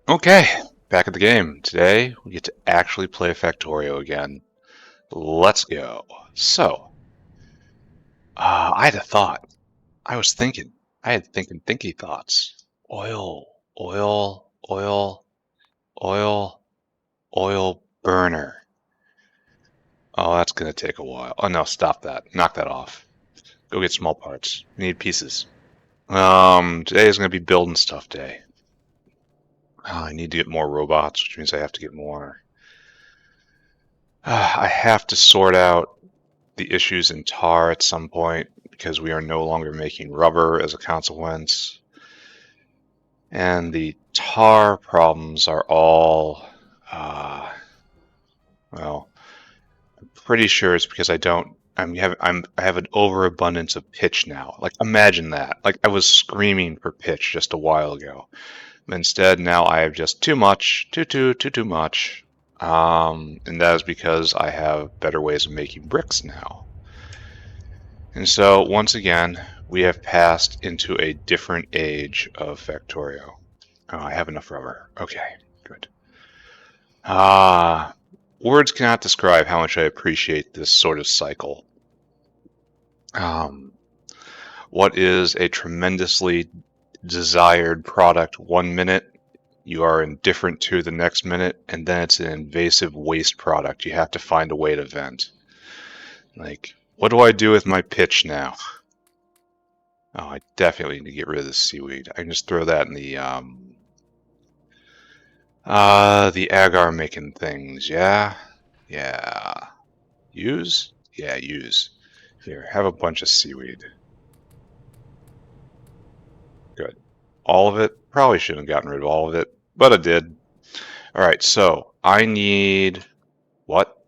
Okay, back at the game. Today, we get to actually play Factorio again. Let's go. So, I had a thought. I was thinking. I had thinky thoughts. Oil, oil, oil, oil, oil burner. Oh, that's gonna take a while. Oh no, stop that. Knock that off. Go get small parts. We need pieces. Today is gonna be building stuff day. I need to get more robots, which means I have to get more. I have to sort out the issues in tar at some point because we are no longer making rubber as a consequence. And the tar problems are all, well, I'm pretty sure it's because I have an overabundance of pitch now. Like imagine that. Like I was screaming for pitch just a while ago. Instead, now I have just too much, too much. And that is because I have better ways of making bricks now. And so, once again, we have passed into a different age of Factorio. Oh, I have enough rubber. Okay, good. Words cannot describe how much I appreciate this sort of cycle. Um, what is a tremendously desired product 1 minute, you are indifferent to the next minute, and then it's an invasive waste product you have to find a way to vent. Like, what do I do with my pitch now? Oh, I definitely need to get rid of this seaweed. I can just throw that in the agar making things, yeah? Yeah. Use? Yeah, use. Here, have a bunch of seaweed. Good. All of it? Probably shouldn't have gotten rid of all of it, but I did. Alright, so I need what?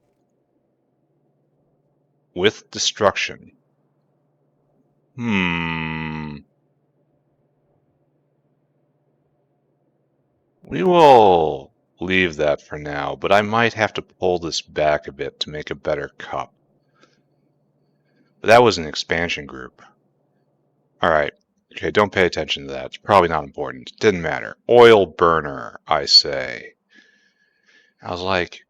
With destruction. We will leave that for now, but I might have to pull this back a bit to make a better cup. But that was an expansion group. Alright. Okay, don't pay attention to that. It's probably not important. Didn't matter. Oil burner, I say. I was like,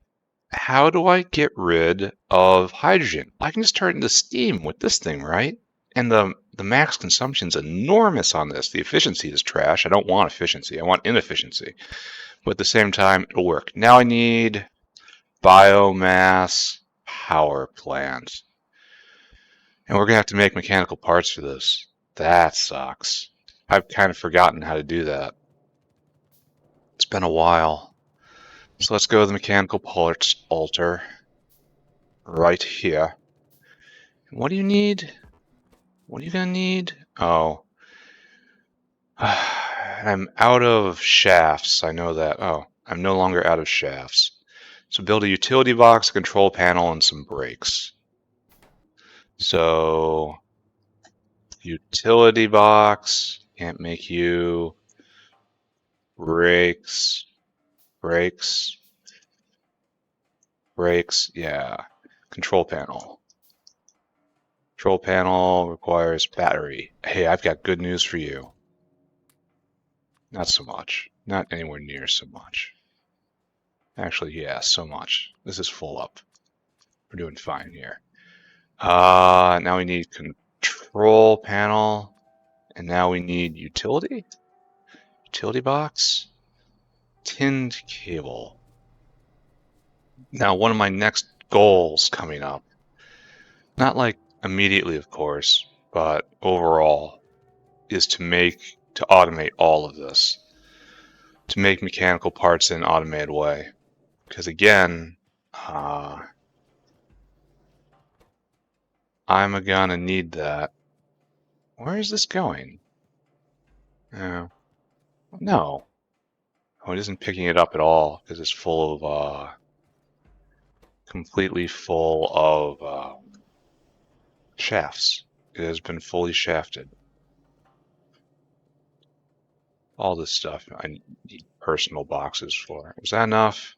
how do I get rid of hydrogen? I can just turn it into steam with this thing, right? And the max consumption is enormous on this. The efficiency is trash. I don't want efficiency. I want inefficiency. But at the same time, it'll work. Now I need biomass power plant. And we're going to have to make mechanical parts for this. That sucks. I've kind of forgotten how to do that. It's been a while. So let's go to the mechanical parts altar. Right here. What do you need? What are you going to need? Oh. I'm out of shafts. I know that. Oh, I'm no longer out of shafts. So build a utility box, a control panel, and some brakes. So utility box, can't make you. Brakes, brakes, brakes, yeah. Control panel. Control panel requires battery. Hey, I've got good news for you. Not so much. Not anywhere near so much. Actually, yeah, so much. This is full up. We're doing fine here. Now we need control panel, and now we need utility? Utility box? Tinned cable. Now, one of my next goals coming up, not like immediately, of course, but overall, is to automate all of this. To make mechanical parts in an automated way. Because again, I'm gonna need that. Where is this going? No. Oh, it isn't picking it up at all because it's full of, completely full of shafts. It has been fully shafted. All this stuff I need personal boxes for. Was that enough?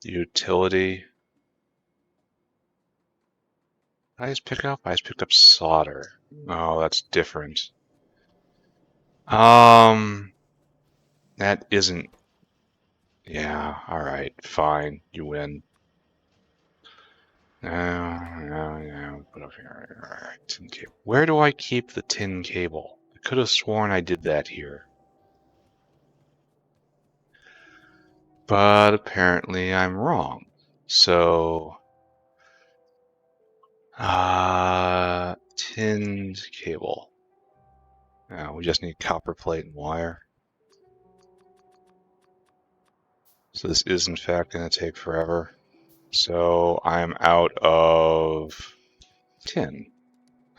Utility. I just picked up solder. Oh, that's different. That isn't... Yeah, alright, fine, you win. No, put up here. Alright, tin cable. Where do I keep the tin cable? I could have sworn I did that here. But apparently I'm wrong. So, tinned cable. Now we just need copper plate and wire. So this is in fact going to take forever. So I'm out of tin.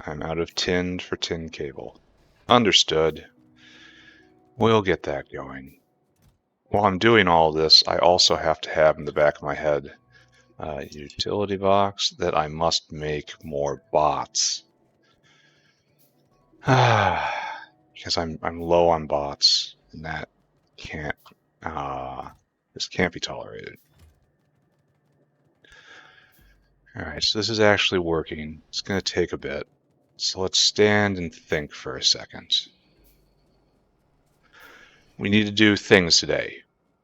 I'm out of tin for tin cable. Understood. We'll get that going. While I'm doing all this, I also have to have in the back of my head a utility box that I must make more bots. Because I'm low on bots, and that can't this can't be tolerated. Alright, so this is actually working. It's gonna take a bit. So let's stand and think for a second. We need to do things today.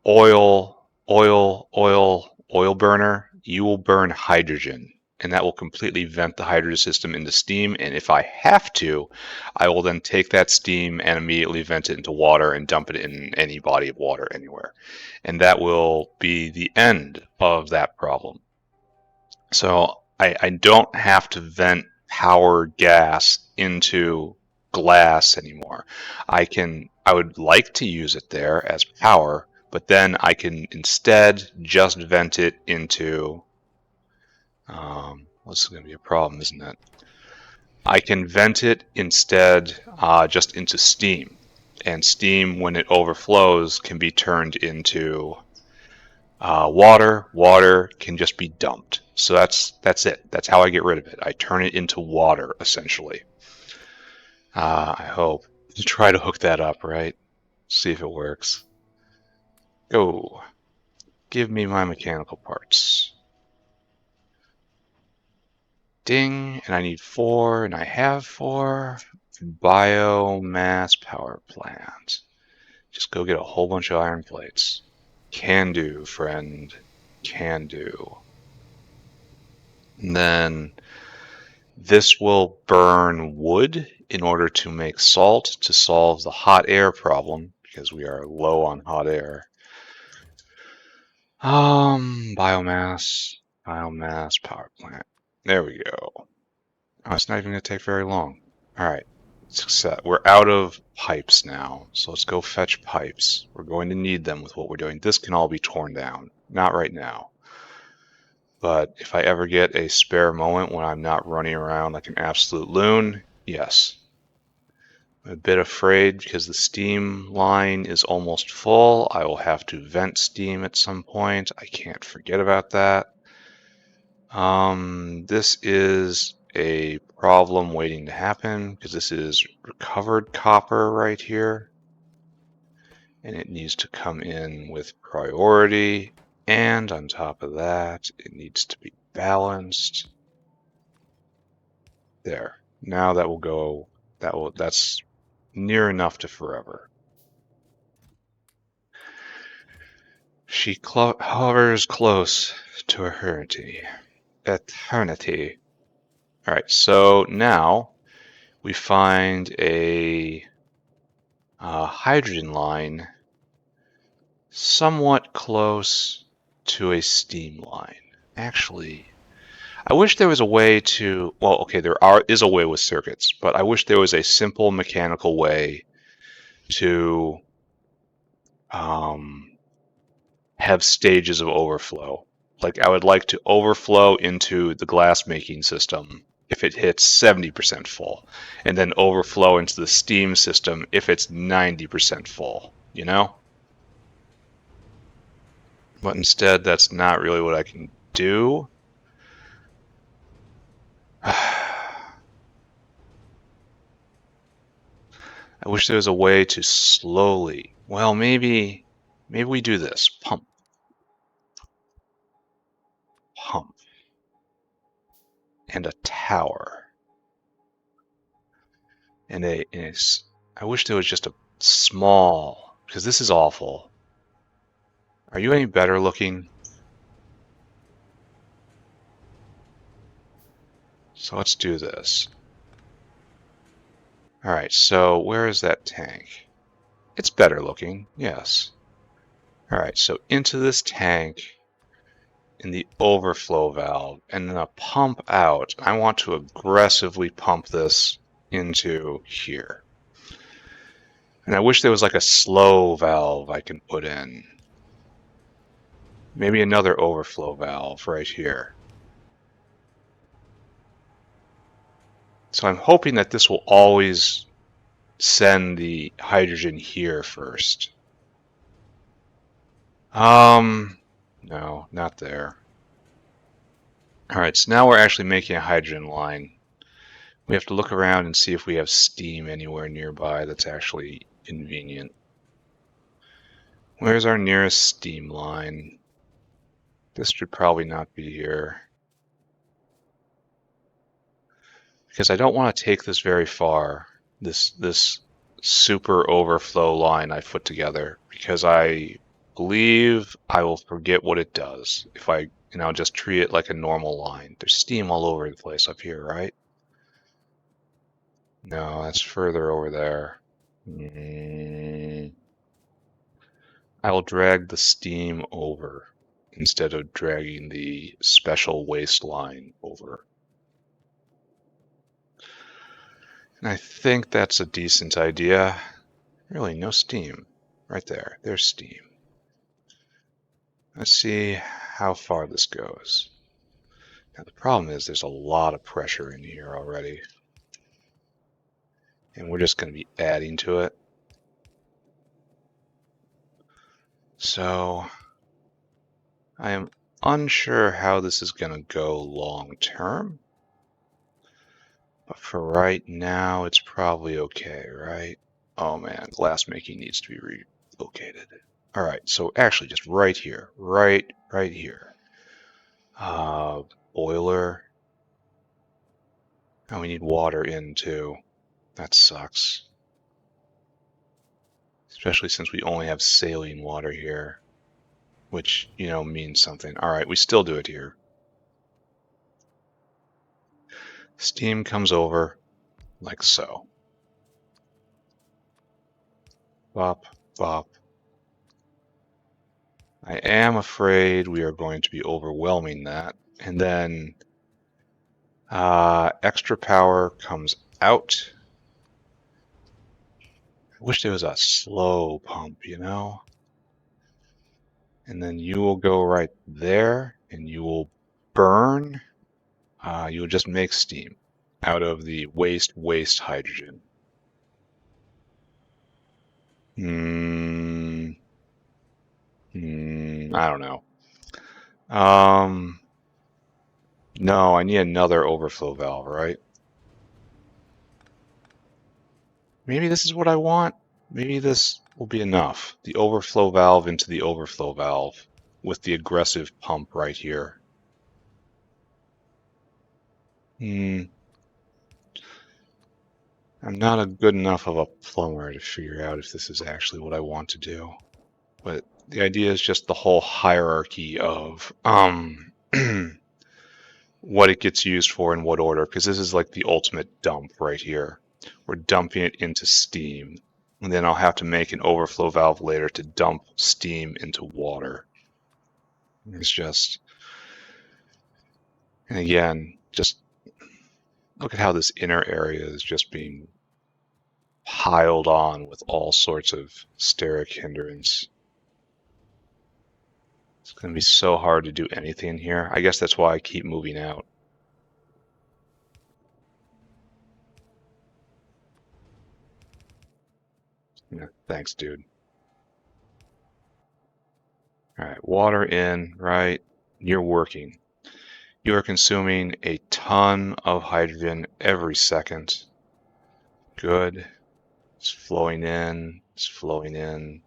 Oil burner, you will burn hydrogen, and that will completely vent the hydrogen system into steam, and if I have to, I will then take that steam and immediately vent it into water and dump it in any body of water anywhere. And that will be the end of that problem. So I don't have to vent power gas into glass anymore. I would like to use it there as power, but then I can instead just vent it into, this is going to be a problem, isn't it? I can vent it instead just into steam. And steam, when it overflows, can be turned into water. Water can just be dumped. So that's it. That's how I get rid of it. I turn it into water, essentially. I hope. Try to hook that up, right? See if it works. Go. Give me my mechanical parts. Ding, and I need 4, and I have 4. Biomass power plant. Just go get a whole bunch of iron plates. Can do, friend. Can do. And then this will burn wood in order to make salt to solve the hot air problem, because we are low on hot air. Biomass power plant. There we go. Oh, it's not even going to take very long. All right, success. We're out of pipes now, so let's go fetch pipes. We're going to need them with what we're doing. This can all be torn down. Not right now. But if I ever get a spare moment when I'm not running around like an absolute loon, yes. I'm a bit afraid because the steam line is almost full. I will have to vent steam at some point. I can't forget about that. This is a problem waiting to happen because this is recovered copper right here. And it needs to come in with priority. And on top of that, it needs to be balanced. There. Now that will go, that's near enough to forever. She hovers close to eternity. Eternity. Alright, so now we find a hydrogen line somewhat close to a steam line. Actually, I wish there was a way to, well, okay, is a way with circuits, but I wish there was a simple mechanical way to have stages of overflow. Like I would like to overflow into the glass making system if it hits 70% full, and then overflow into the steam system if it's 90% full, you know? But instead, that's not really what I can do. I wish there was a way to slowly, well, maybe we do this. Pump. And a tower. And I wish there was just a small because this is awful. Are you any better looking? So let's do this. All right, so where is that tank? It's better looking, yes. All right, so into this tank in the overflow valve, and then a pump out. I want to aggressively pump this into here. And I wish there was like a slow valve I can put in. Maybe another overflow valve right here. So I'm hoping that this will always send the hydrogen here first. No, not there. All right, so now we're actually making a hydrogen line. We have to look around and see if we have steam anywhere nearby that's actually convenient. Where's our nearest steam line? This should probably not be here. Because I don't want to take this very far, this super overflow line I put together, because I believe I will forget what it does if I, just treat it like a normal line. There's steam all over the place up here, right? No, that's further over there. I will drag the steam over instead of dragging the special waste line over. And I think that's a decent idea. Really, no steam. Right there. There's steam. Let's see how far this goes. Now the problem is there's a lot of pressure in here already. And we're just going to be adding to it. So I am unsure how this is going to go long term. But for right now, it's probably okay, right? Oh man, glass making needs to be relocated. All right, so actually just right here, right here. Boiler. And we need water in too. That sucks. Especially since we only have saline water here, which, means something. All right, we still do it here. Steam comes over like so. Bop, bop. I am afraid we are going to be overwhelming that. And then extra power comes out. I wish there was a slow pump, And then you will go right there and you will burn. You will just make steam out of the waste hydrogen. I don't know. No, I need another overflow valve, right? Maybe this is what I want. Maybe this will be enough. The overflow valve into the overflow valve with the aggressive pump right here. I'm not a good enough of a plumber to figure out if this is actually what I want to do. But the idea is just the whole hierarchy of what it gets used for in what order, because this is like the ultimate dump right here. We're dumping it into steam, and then I'll have to make an overflow valve later to dump steam into water. It's just, and again, just look at how this inner area is just being piled on with all sorts of steric hindrance. It's going to be so hard to do anything here. I guess that's why I keep moving out. Yeah, thanks, dude. All right, water in, right? You're working. You are consuming a ton of hydrogen every second. Good. It's flowing in. It's flowing in.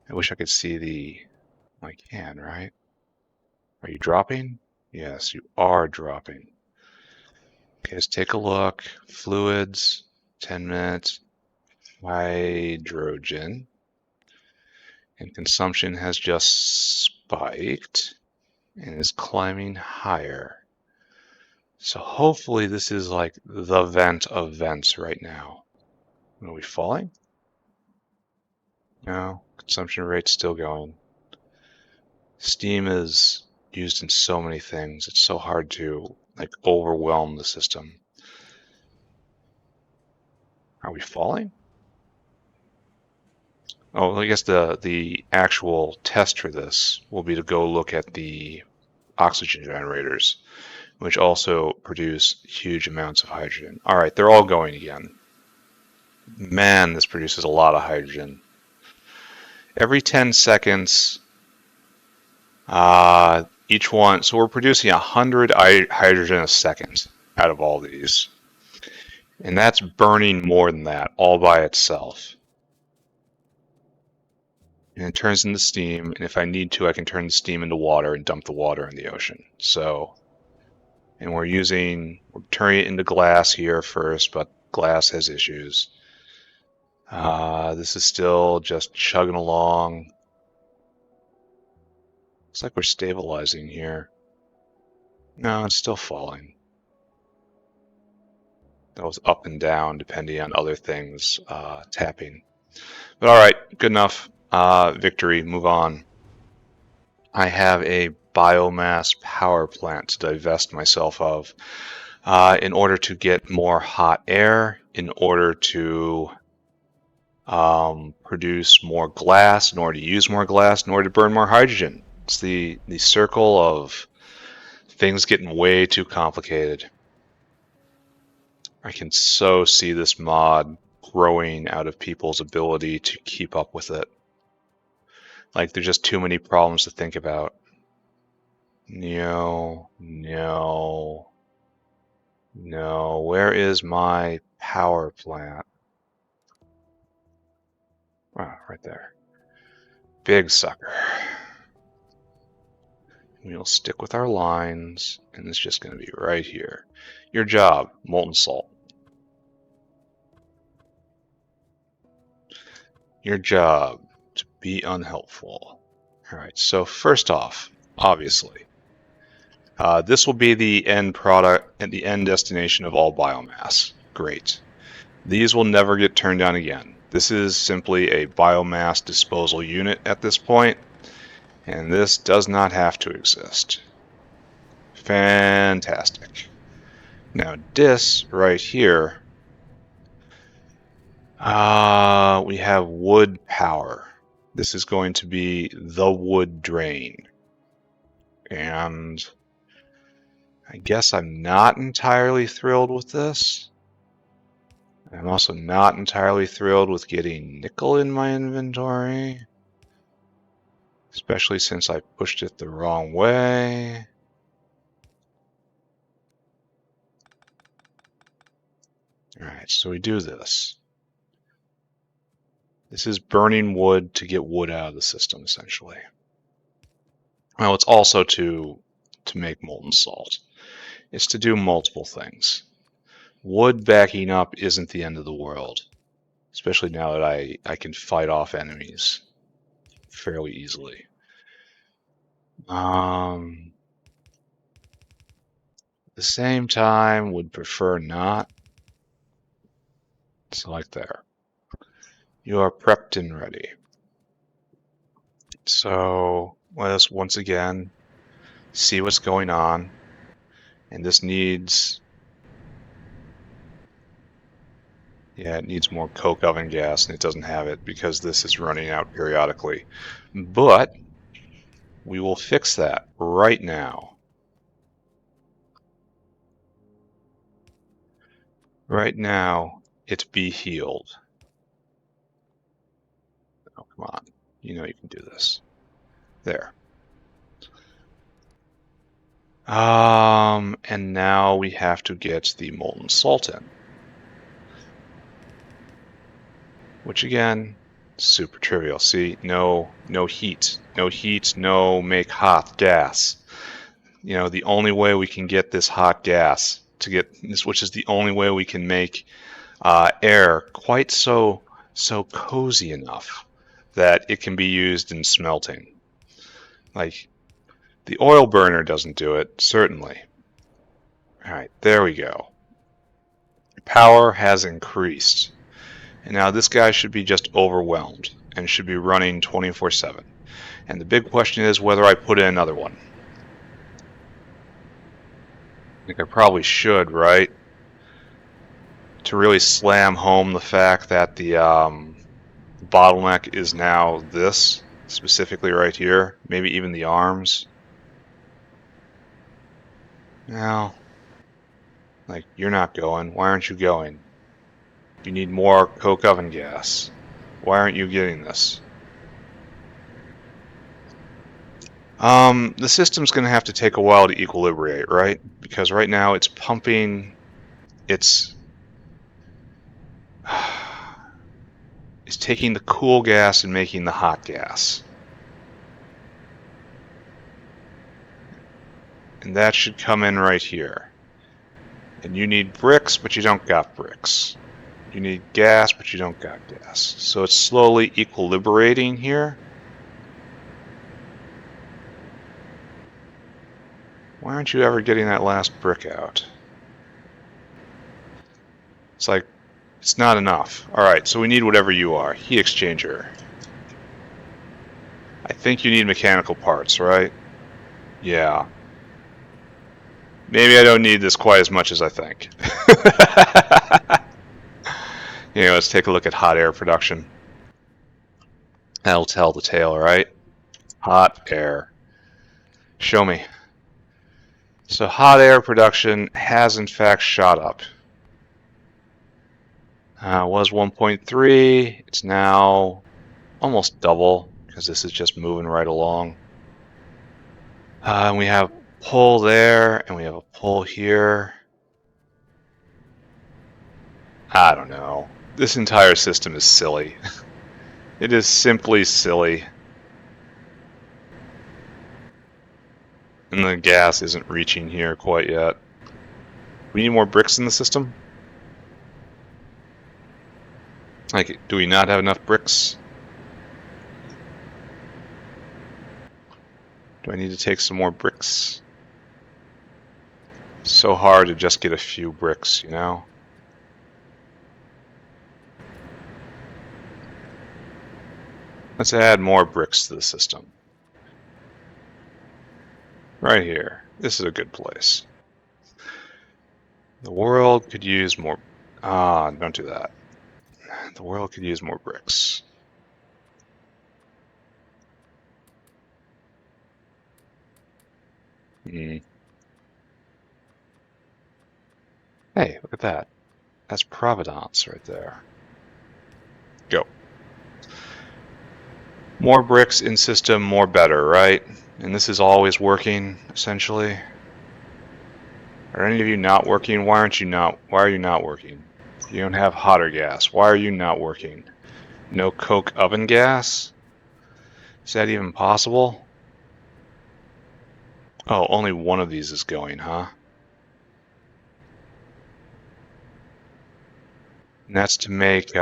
I wish I could see the... I can, right? Are you dropping? Yes, you are dropping. Okay, let's take a look. Fluids, 10 minutes. hydrogen, and consumption has just spiked and is climbing higher. So hopefully this is like the vent of vents right now. Are we falling? No, consumption rate's still going. Steam is used in so many things. It's so hard to like overwhelm the system. Are we falling? Oh, I guess the actual test for this will be to go look at the oxygen generators, which also produce huge amounts of hydrogen. All right, they're all going again. Man, this produces a lot of hydrogen. Every 10 seconds, each one, so we're producing 100 hydrogen a second out of all these. And that's burning more than that all by itself. And it turns into steam, and if I need to, I can turn the steam into water and dump the water in the ocean. So, and we're turning it into glass here first, but glass has issues. This is still just chugging along. Looks like we're stabilizing here. No, it's still falling. That was up and down depending on other things tapping. But all right, good enough. Victory, move on. I have a biomass power plant to divest myself of in order to get more hot air, in order to produce more glass, in order to use more glass, in order to burn more hydrogen. It's the circle of things getting way too complicated. I can so see this mod growing out of people's ability to keep up with it. Like, there's just too many problems to think about. No. Where is my power plant? Wow, right there. Big sucker. We'll stick with our lines, and it's just going to be right here. Your job, molten salt. Your job, to be unhelpful. All right, so first off, obviously, this will be the end product and the end destination of all biomass. Great. These will never get turned on again. This is simply a biomass disposal unit at this point, and this does not have to exist. Fantastic. Now this right here, we have wood power. This is going to be the wood drain. And I guess I'm not entirely thrilled with this. I'm also not entirely thrilled with getting nickel in my inventory, especially since I pushed it the wrong way. All right, so we do this. This is burning wood to get wood out of the system, essentially. Well, it's also to make molten salt. It's to do multiple things. Wood backing up isn't the end of the world, especially now that I can fight off enemies fairly easily. At the same time, would prefer not. Select there. You are prepped and ready. So let us once again see what's going on. And this needs, it needs more coke oven gas, and it doesn't have it because this is running out periodically. But we will fix that right now. Right now, it's be healed. Oh, come on. You know you can do this. There. And now we have to get the molten salt in. Which again, super trivial. See, no heat. No heat, no make hot gas. You know, the only way we can get this hot gas to get this, which is the only way we can make air quite so so cozy enough that it can be used in smelting. Like, the oil burner doesn't do it, certainly. All right, there we go. Power has increased. And now this guy should be just overwhelmed and should be running 24/7. And the big question is whether I put in another one. I think I probably should, right? To really slam home the fact that the bottleneck is now this, specifically right here, maybe even the arms. Now, like, you're not going. Why aren't you going? You need more coke oven gas. Why aren't you getting this? The system's going to have to take a while to equilibrate, right? Because right now it's pumping, it's taking the cool gas and making the hot gas. And that should come in right here. And you need bricks, but you don't got bricks. You need gas, but you don't got gas. So it's slowly equilibrating here. Why aren't you ever getting that last brick out? It's like, it's not enough. Alright, so we need whatever you are. Heat exchanger. I think you need mechanical parts, right? Yeah. Maybe I don't need this quite as much as I think. Let's take a look at hot air production. That'll tell the tale, right? Hot air. Show me. So hot air production has in fact shot up. It was 1.3. It's now almost double because this is just moving right along. And we have pull there, and we have a pull here. I don't know. This entire system is silly. It is simply silly. And the gas isn't reaching here quite yet. We need more bricks in the system? Like, do we not have enough bricks? Do I need to take some more bricks? It's so hard to just get a few bricks, you know? Let's add more bricks to the system. Right here. This is a good place. The world could use more... don't do that. The world could use more bricks. Hey, look at that. That's Providence right there. Go. More bricks in system, more better, right? And this is always working, essentially. Are any of you not working? Why are you not working? You don't have hotter gas. Why are you not working? No coke oven gas? Is that even possible? Oh, only one of these is going, huh? And that's to make,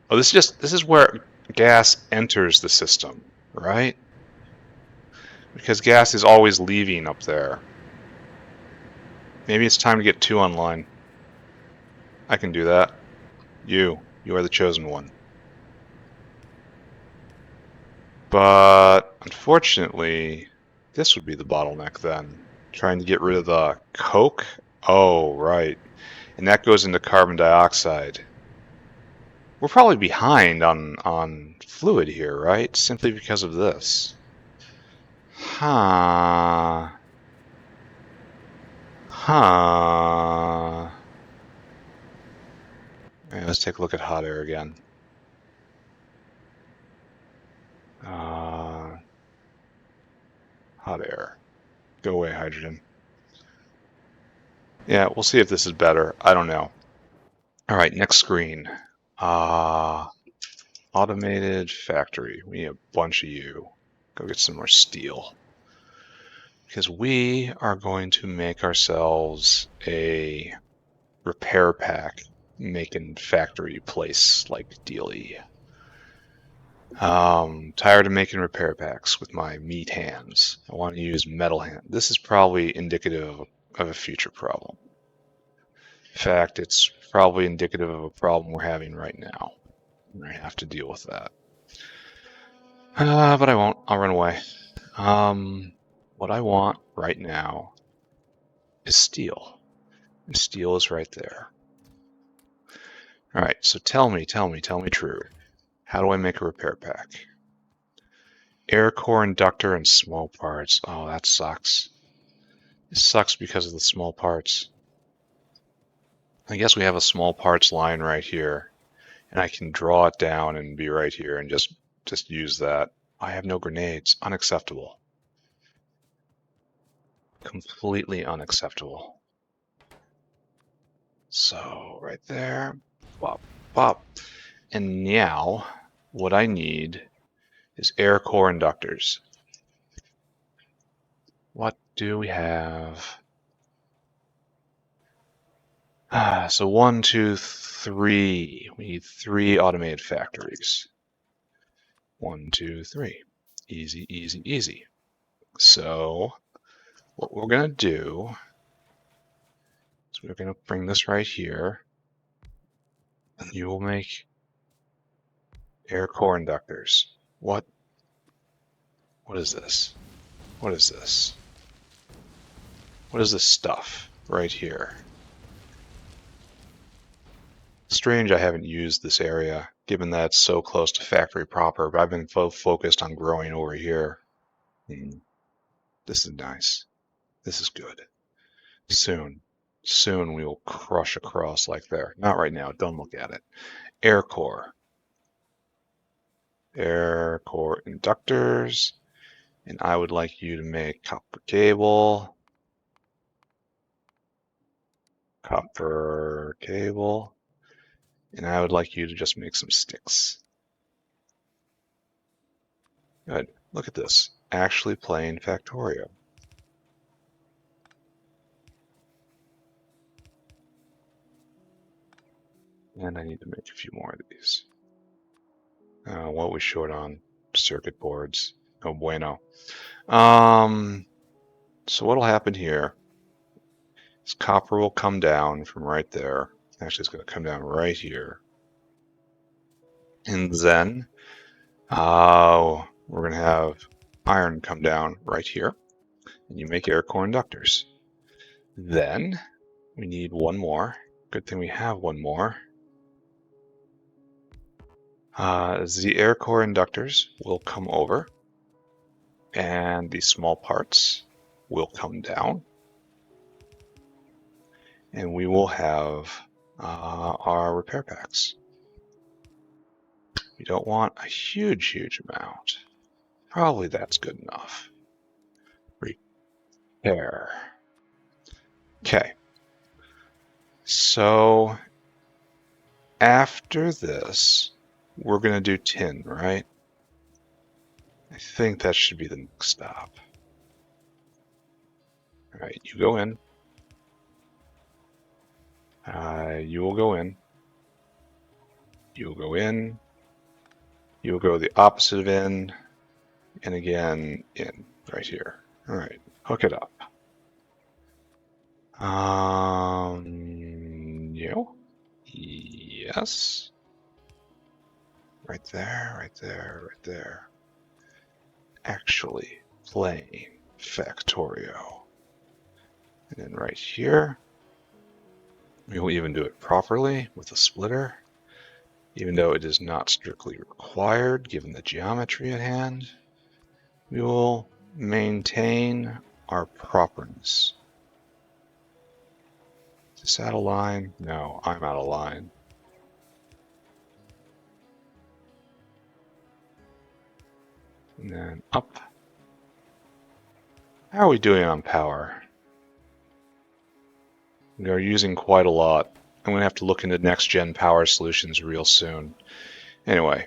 this is where gas enters the system, right? Because gas is always leaving up there. Maybe it's time to get 2 online. I can do that. You are the chosen one. But unfortunately, this would be the bottleneck then. Trying to get rid of the coke? Oh, right. And that goes into carbon dioxide. We're probably behind on fluid here, right? Simply because of this. Huh. Huh. Right, let's take a look at hot air again. Hot air. Go away, hydrogen. Yeah, we'll see if this is better. I don't know. All right, next screen. Automated factory. We need a bunch of you. Go get some more steel. Because we are going to make ourselves a repair pack making factory place like dealy. Tired of making repair packs with my meat hands. I want to use metal hand. This is probably indicative of a future problem. In fact, it's probably indicative of a problem we're having right now. I have to deal with that. But I won't. I'll run away. What I want right now is steel. And steel is right there. All right, so tell me true. How do I make a repair pack? Air core inductor and small parts. Oh, that sucks. It sucks because of the small parts. I guess we have a small parts line right here, and I can draw it down and be right here and just use that. I have no grenades. Unacceptable. Completely unacceptable. So right there, bop, bop. And now what I need is air core inductors. What do we have? So 1, 2, 3. We need 3 automated factories. 1, 2, 3. Easy, easy, easy. So what we're going to do is we're going to bring this right here, and you will make air core inductors. What is this? What is this? What is this stuff right here? Strange I haven't used this area, given that it's so close to factory proper, but I've been focused on growing over here. This is nice. This is good. Soon we will crush across like there. Not right now, don't look at it. Air core. Air core inductors. And I would like you to make copper cable. Copper cable. And I would like you to just make some sticks. Good. Look at this. Actually playing Factorio. And I need to make a few more of these. What we short on? Circuit boards. Oh bueno. So what'll happen here is copper will come down from right there. Actually, it's going to come down right here. And then we're going to have iron come down right here. And you make air core inductors. Then we need one more. Good thing we have one more. The air core inductors will come over. And the small parts will come down. And we will have our repair packs. We don't want a huge amount. Probably that's good enough. Repair. Okay. So after this, we're going to do tin, right? I think that should be the next stop. All right, you go in. You will go in. You will go in. You will go the opposite of in. And again, in. Right here. All right, hook it up. Yes. Right there. Actually playing Factorio. And then right here, we will even do it properly with a splitter, even though it is not strictly required given the geometry at hand. We will maintain our properness. Is this out of line? No, I'm out of line. And then up. How are we doing on power? We are using quite a lot. I'm going to have to look into next-gen power solutions real soon. Anyway.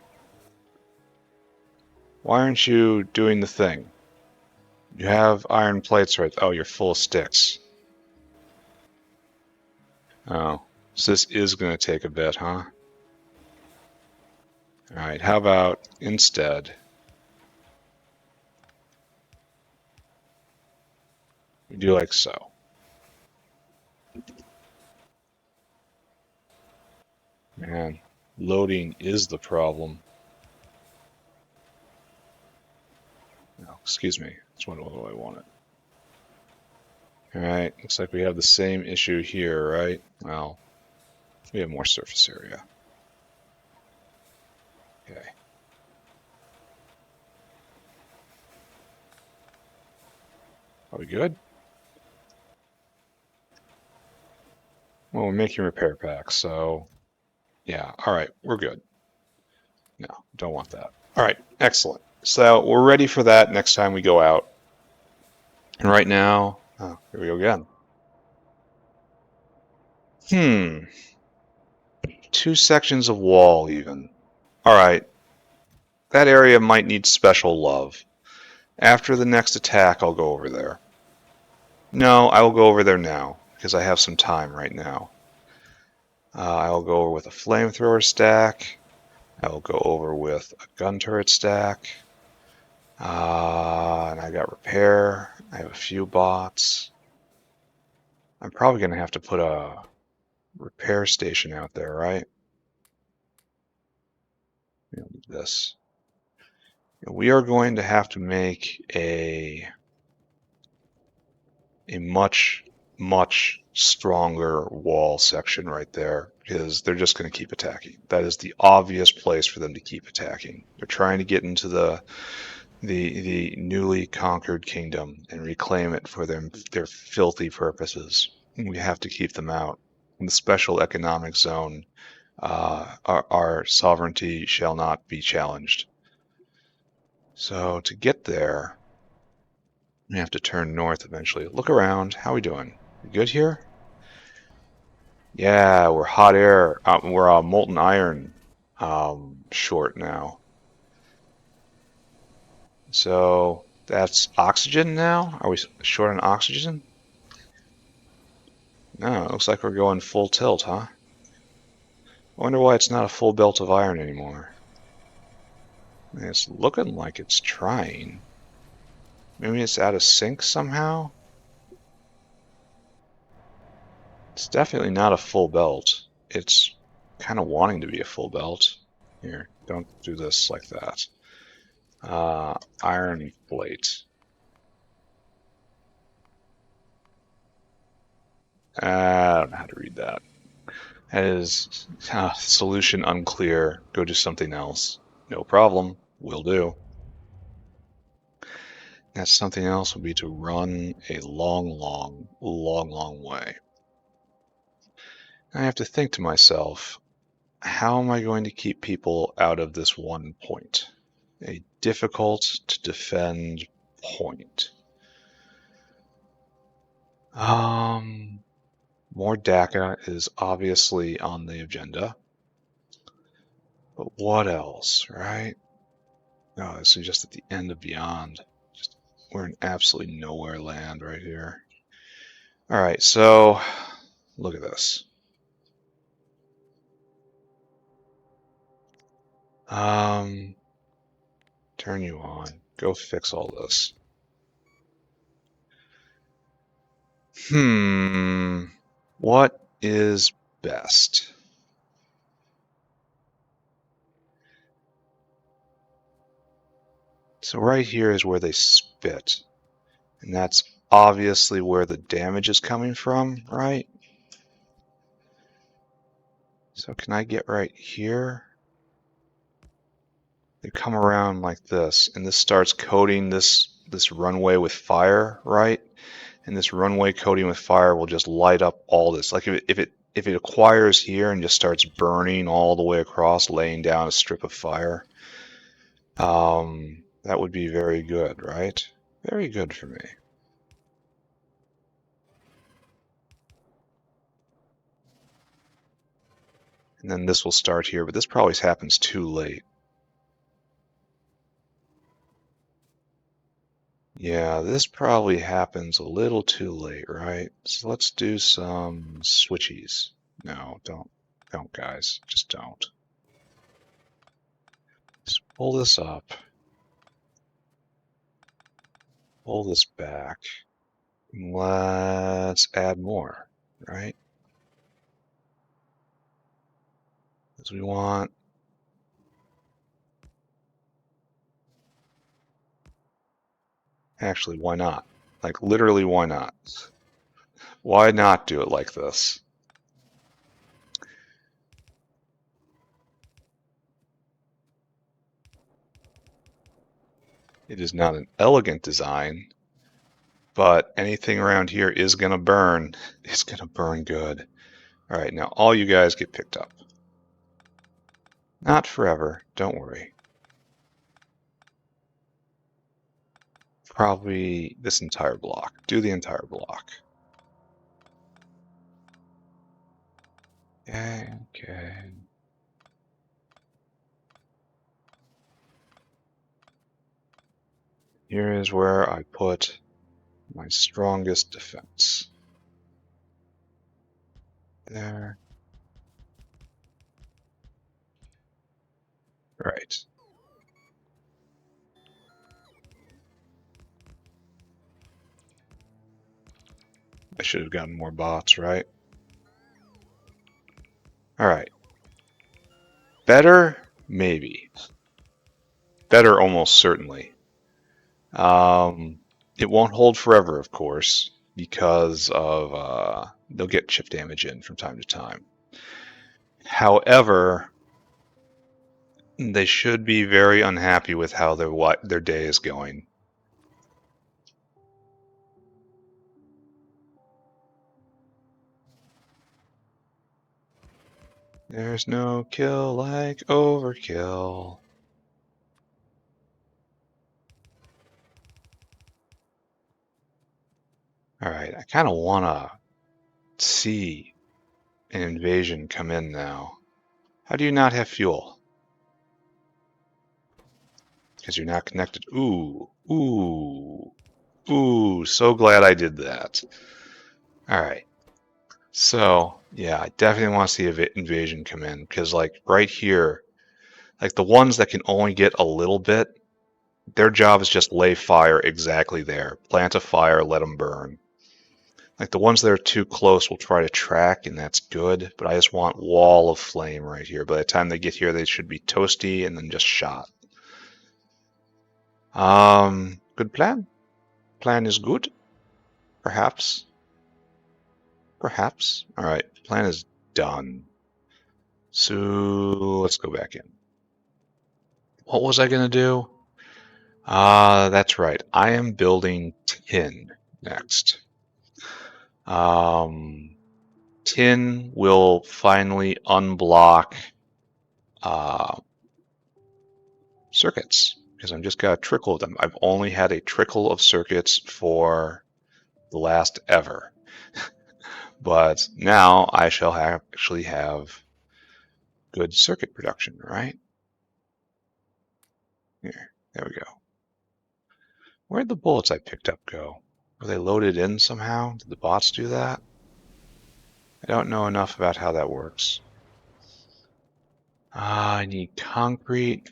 Why aren't you doing the thing? You have iron plates right. Oh, you're full of sticks. Oh, So this is going to take a bit, huh? All right, how about instead we do like so. Man, loading is the problem. No, excuse me. That's what I wanted. All right, looks like we have the same issue here, right? Well, we have more surface area. Okay. Are we good? Well, we're making repair packs, so yeah. All right, we're good. No, don't want that. All right, excellent. So we're ready for that next time we go out. And right now, oh, here we go again. 2 sections of wall even. All right, that area might need special love. After the next attack, I'll go over there. No, I will go over there now, because I have some time right now. I will go over with a flamethrower stack. I will go over with a gun turret stack. And I got repair. I have a few bots. I'm probably going to have to put a repair station out there, right? This. We are going to have to make a much, much stronger wall section right there, because they're just going to keep attacking. That is the obvious place for them to keep attacking. They're trying to get into the newly conquered kingdom and reclaim it for their filthy purposes. We have to keep them out. In the special economic zone, our sovereignty shall not be challenged. So to get there, we have to turn north eventually. Look around. How are we doing? We good here? Yeah, we're hot air. We're molten iron short now. So that's oxygen now? Are we short on oxygen? No, it looks like we're going full tilt, huh? I wonder why it's not a full belt of iron anymore. It's looking like it's trying. Maybe it's out of sync somehow? It's definitely not a full belt. It's kind of wanting to be a full belt. Here, don't do this like that. Iron plate. I don't know how to read that. That is solution unclear. Go do something else. No problem. Will do. That something else would be to run a long way. I have to think to myself, how am I going to keep people out of this one point? A difficult to defend point. More DACA is obviously on the agenda. But what else, right? Oh, this is just at the end of Beyond. We're in absolutely nowhere land right here. All right, so look at this. Turn you on. Go fix all this. What is best? So right here is where they spit. And that's obviously where the damage is coming from, right? So can I get right here? They come around like this, and this starts coating this runway with fire, right? And this runway coating with fire will just light up all this. Like if it acquires here and just starts burning all the way across, laying down a strip of fire, that would be very good, right? Very good for me. And then this will start here, but this probably happens too late. Yeah, this probably happens a little too late, right? So let's do some switchies. No, don't guys, just don't. Just pull this up. Pull this back. Let's add more, right? Because we want actually, why not? Like literally, why not? Why not do it like this? It is not an elegant design, but anything around here is gonna burn. It's gonna burn good. All right, now all you guys get picked up. Not forever, don't worry. Probably this entire block. Do the entire block. Okay. Here is where I put my strongest defense. There. Right. I should have gotten more bots, right? Alright. Better? Maybe. Better almost certainly. It won't hold forever, of course, because of they'll get chip damage in from time to time. However, they should be very unhappy with how their day is going. There's no kill like overkill. Alright, I kind of want to see an invasion come in now. How do you not have fuel? Because you're not connected. Ooh, ooh, ooh, so glad I did that. Alright, so yeah, I definitely want to see an invasion come in, because like right here, like the ones that can only get a little bit, their job is just lay fire exactly there. Plant a fire, let them burn. Like the ones that are too close will try to track, and that's good, but I just want wall of flame right here. By the time they get here, they should be toasty and then just shot. Good plan. Plan is good. Perhaps. Perhaps. All right, plan is done. So let's go back in. What was I gonna do? That's right. I am building tin next. Tin will finally unblock circuits, because I've just got a trickle of them. I've only had a trickle of circuits for the last ever. But now I shall actually have good circuit production, right? Here, there we go. Where'd the bullets I picked up go? Were they loaded in somehow? Did the bots do that? I don't know enough about how that works. I need concrete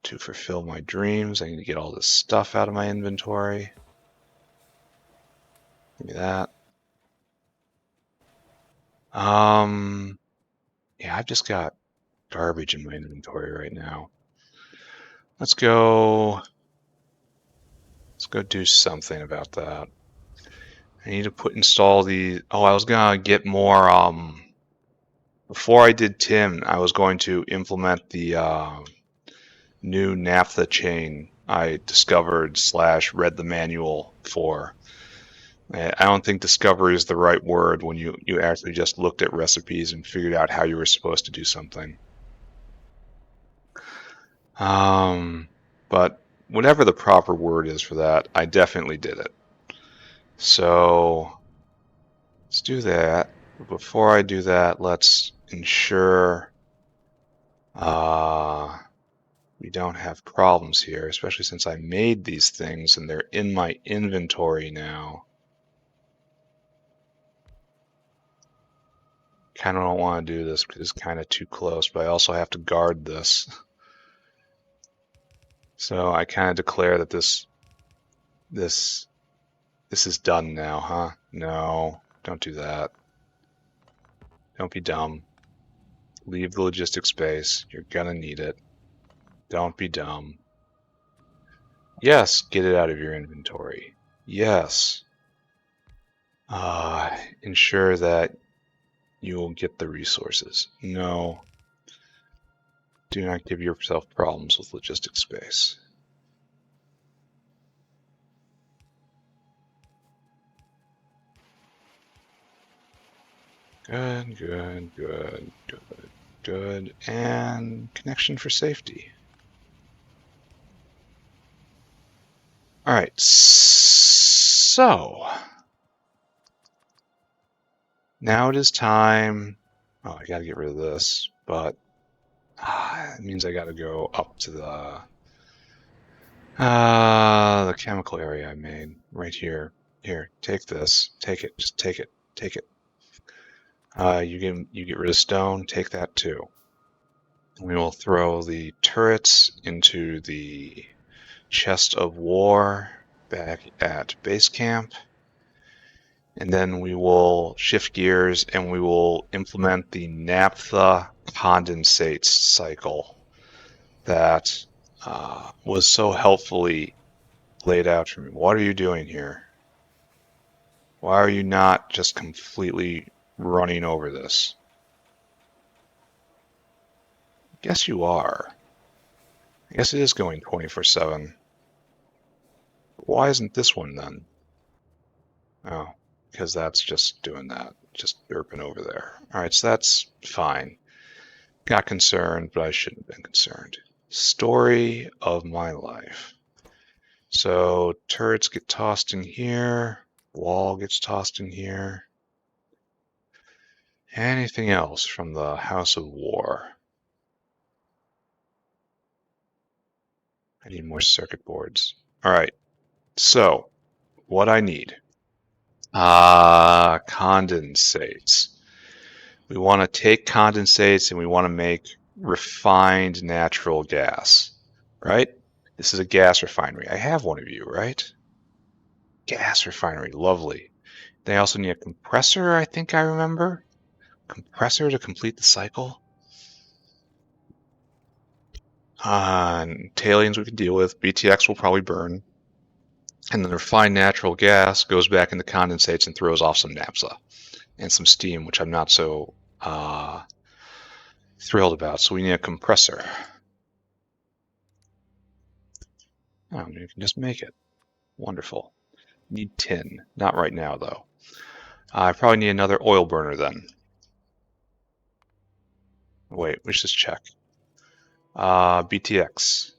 to fulfill my dreams. I need to get all this stuff out of my inventory. Give me that. Yeah, I've just got garbage in my inventory right now. Let's go do something about that. I need to install the, oh, I was gonna get more, before I did tin, I was going to implement the new naphtha chain I discovered / read the manual for. I don't think discovery is the right word when you actually just looked at recipes and figured out how you were supposed to do something. But whatever the proper word is for that, I definitely did it. So let's do that. But before I do that, let's ensure we don't have problems here, especially since I made these things and they're in my inventory now. Kind of don't want to do this because it's kind of too close, but I also have to guard this. So I kind of declare that this is done now, huh? No, don't do that. Don't be dumb. Leave the logistics space. You're gonna need it. Don't be dumb. Yes, get it out of your inventory. Yes. Ensure that you will get the resources. No. Do not give yourself problems with logistics space. Good, good, good, good, good. And connection for safety. All right, so now it is time. Oh, I gotta get rid of this, but it means I gotta go up to the chemical area I made right here. Here, take this. Take it. Just take it. Take it. You get rid of stone. Take that too. We will throw the turrets into the chest of war back at base camp, and then we will shift gears and we will implement the naphtha condensate cycle that was so helpfully laid out for me. What are you doing here? Why are you not just completely running over this? Guess you are. I guess it is going 24/7. Why isn't this one then? Oh, because that's just doing that, just derping over there. All right, so that's fine. Got concerned, but I shouldn't have been concerned. Story of my life. So turrets get tossed in here, wall gets tossed in here. Anything else from the House of War? I need more circuit boards. All right, so what I need. Condensates. We want to take condensates and we want to make refined natural gas, right? This is a gas refinery. I have one of you, right? Gas refinery, lovely. They also need a compressor, I think I remember. Compressor to complete the cycle. Talions we can deal with. BTX will probably burn. And then the refined natural gas goes back into condensates and throws off some naphtha and some steam, which I'm not so thrilled about. So we need a compressor. Oh, you can just make it. Wonderful. Need tin. Not right now, though. I probably need another oil burner then. Wait, we should just check. BTX.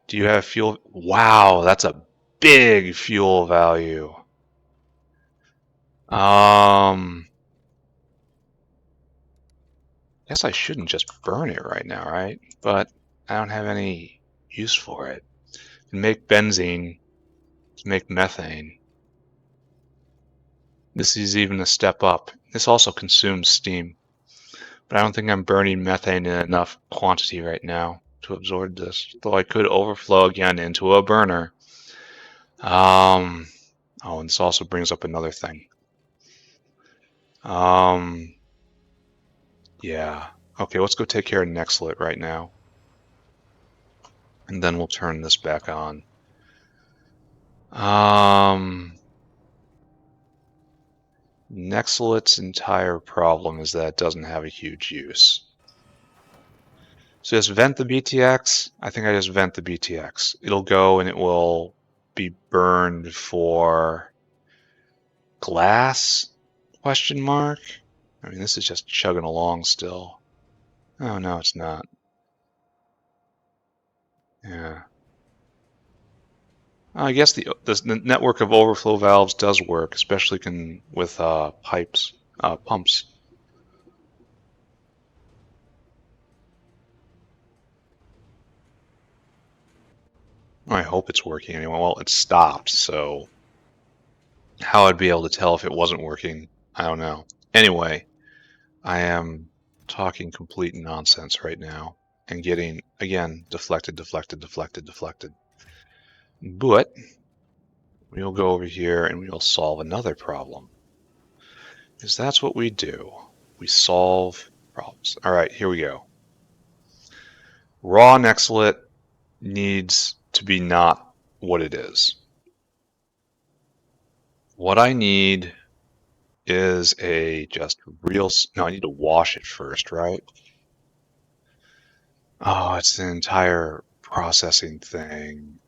Do you have fuel? Wow, that's a big fuel value. Guess I shouldn't just burn it right now, right? But I don't have any use for it. To make benzene, to make methane. This is even a step up. This also consumes steam. But I don't think I'm burning methane in enough quantity right now to absorb this, though I could overflow again into a burner. Oh, and this also brings up another thing. Yeah. Okay, let's go take care of Nextlit right now. And then we'll turn this back on. Nextlit's entire problem is that it doesn't have a huge use. So just vent the BTX. I think I just vent the BTX. It'll go and it will be burned for glass? Question mark? I mean, this is just chugging along still. Oh, no, it's not. Yeah. I guess the network of overflow valves does work, especially with pumps. I hope it's working anyway. Well, it stopped, so how I'd be able to tell if it wasn't working, I don't know. Anyway, I am talking complete nonsense right now and getting, again, deflected. But we'll go over here and we'll solve another problem. Because that's what we do. We solve problems. All right, here we go. Raw nextlet needs to be not what it is. What I need is a just real, no, I need to wash it first, right? Oh, it's an entire processing thing.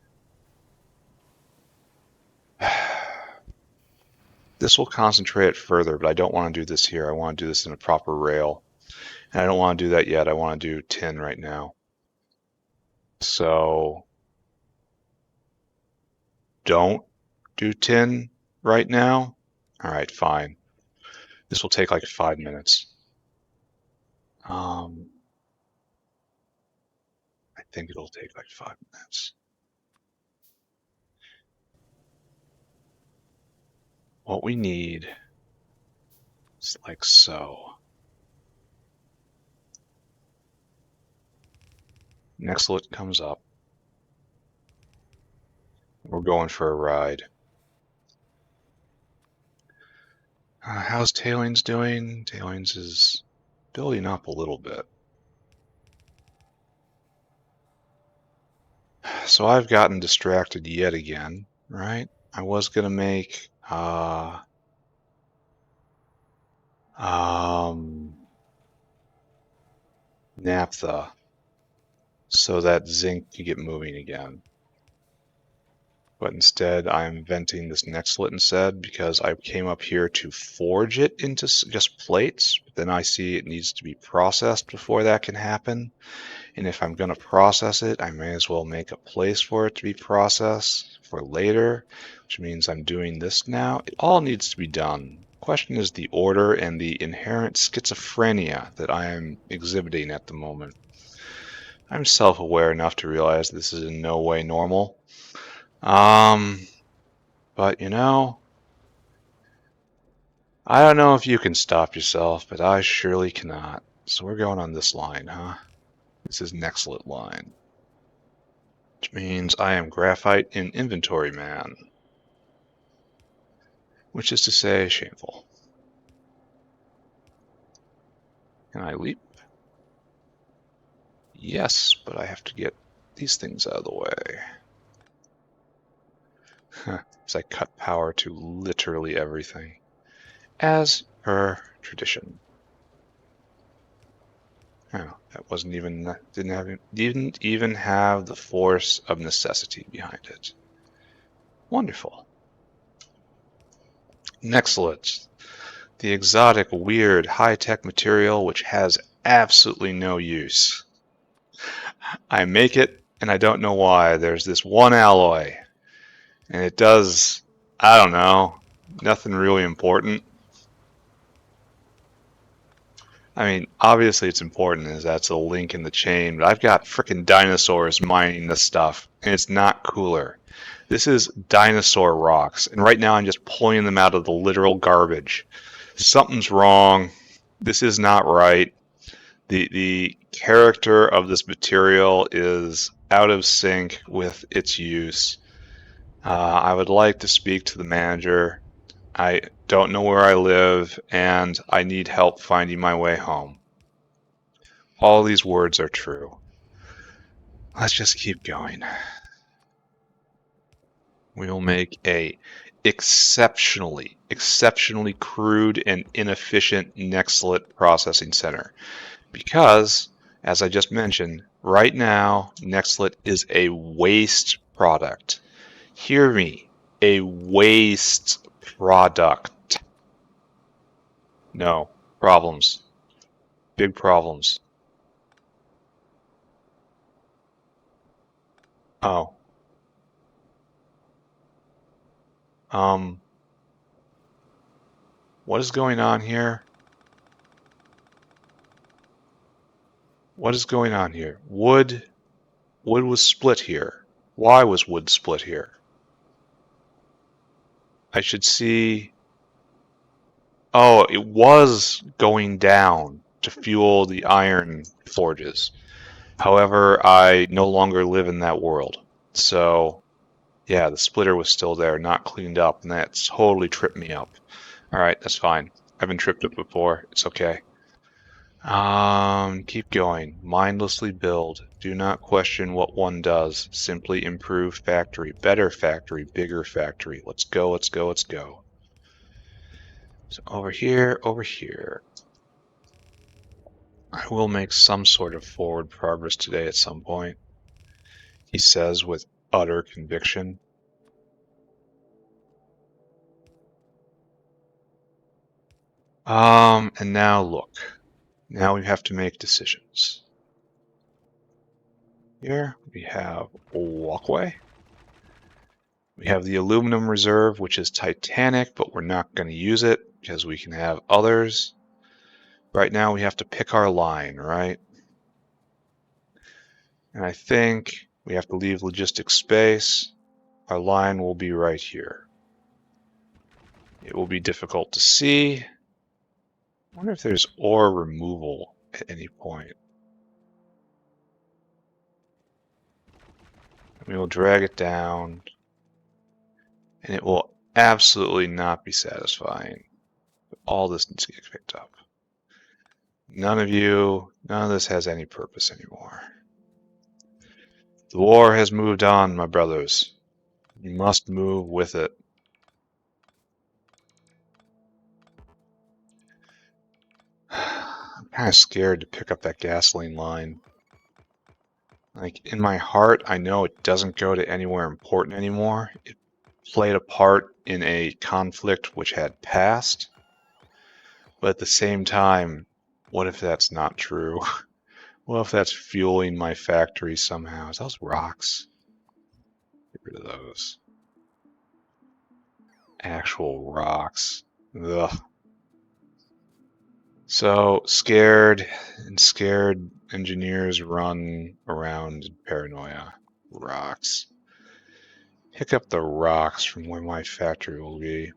This will concentrate it further, but I don't want to do this here. I want to do this in a proper rail. And I don't want to do that yet. I want to do tin right now. So don't do tin right now. All right, fine. This will take like 5 minutes. I think it'll take like 5 minutes. What we need is like so. Nextlet comes up. We're going for a ride. How's Tailings doing? Tailings is building up a little bit. So I've gotten distracted yet again, right? I was gonna make naphtha so that zinc could get moving again. But instead I'm inventing this nextlet instead because I came up here to forge it into just plates. But then I see it needs to be processed before that can happen. And if I'm going to process it, I may as well make a place for it to be processed for later, which means I'm doing this now. It all needs to be done. The question is the order and the inherent schizophrenia that I am exhibiting at the moment. I'm self-aware enough to realize this is in no way normal. But you know, I don't know if you can stop yourself, but I surely cannot. So we're going on this line, huh? This is nextlet line, which means I am graphite in inventory man, which is to say shameful. Can I leap? Yes, but I have to get these things out of the way. As I cut power to literally everything, as per tradition. Oh, that wasn't even didn't even have the force of necessity behind it. Wonderful. Nextlet, the exotic, weird, high-tech material which has absolutely no use. I make it, and I don't know why. There's this one alloy, and it does, I don't know, nothing really important. I mean, obviously it's important as that's a link in the chain, but I've got frickin' dinosaurs mining this stuff, and it's not cooler. This is dinosaur rocks, and right now I'm just pulling them out of the literal garbage. Something's wrong. This is not right. The character of this material is out of sync with its use. I would like to speak to the manager. I don't know where I live, and I need help finding my way home. All these words are true. Let's just keep going. We will make a exceptionally crude and inefficient nextlet processing center. Because, as I just mentioned, right now, nextlet is a waste product. Hear me, a waste product. No, problems. Big problems. Oh. What is going on here? What is going on here? Wood was split here. Why was wood split here? I should see Oh, it was going down to fuel the iron forges. However, I no longer live in that world. So, yeah, the splitter was still there, not cleaned up, and that totally tripped me up. All right, that's fine. I've been tripped up before. It's okay. Keep going. Mindlessly build. Do not question what one does. Simply improve factory. Better factory. Bigger factory. Let's go, let's go, let's go. So over here, over here. I will make some sort of forward progress today at some point, he says with utter conviction. And now look. Now we have to make decisions. Here we have a walkway. We have the aluminum reserve, which is titanic, but we're not going to use it because we can have others. Right now we have to pick our line, right? And I think we have to leave logistic space. Our line will be right here. It will be difficult to see. I wonder if there's ore removal at any point. We will drag it down, and it will absolutely not be satisfying. All this needs to get picked up. None of this has any purpose anymore. The war has moved on, my brothers. You must move with it. I'm kind of scared to pick up that gasoline line. Like, in my heart, I know it doesn't go to anywhere important anymore. It played a part in a conflict which had passed. But at the same time, what if that's not true? What if that's fueling my factory somehow? Is those rocks? Get rid of those. Actual rocks. Ugh. So scared engineers run around in paranoia. Rocks. Pick up the rocks from where my factory will be.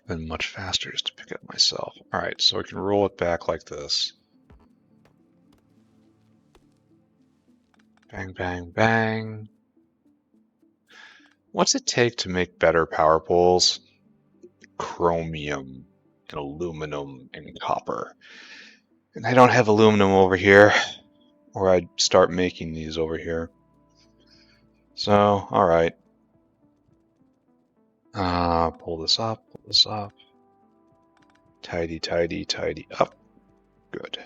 Been much faster just to pick up myself. Alright, so I can roll it back like this. Bang, bang, bang. What's it take to make better power poles? Chromium and aluminum and copper. And I don't have aluminum over here, or I'd start making these over here. So, alright. Pull this up, pull this up. Tidy, tidy, tidy up. Good.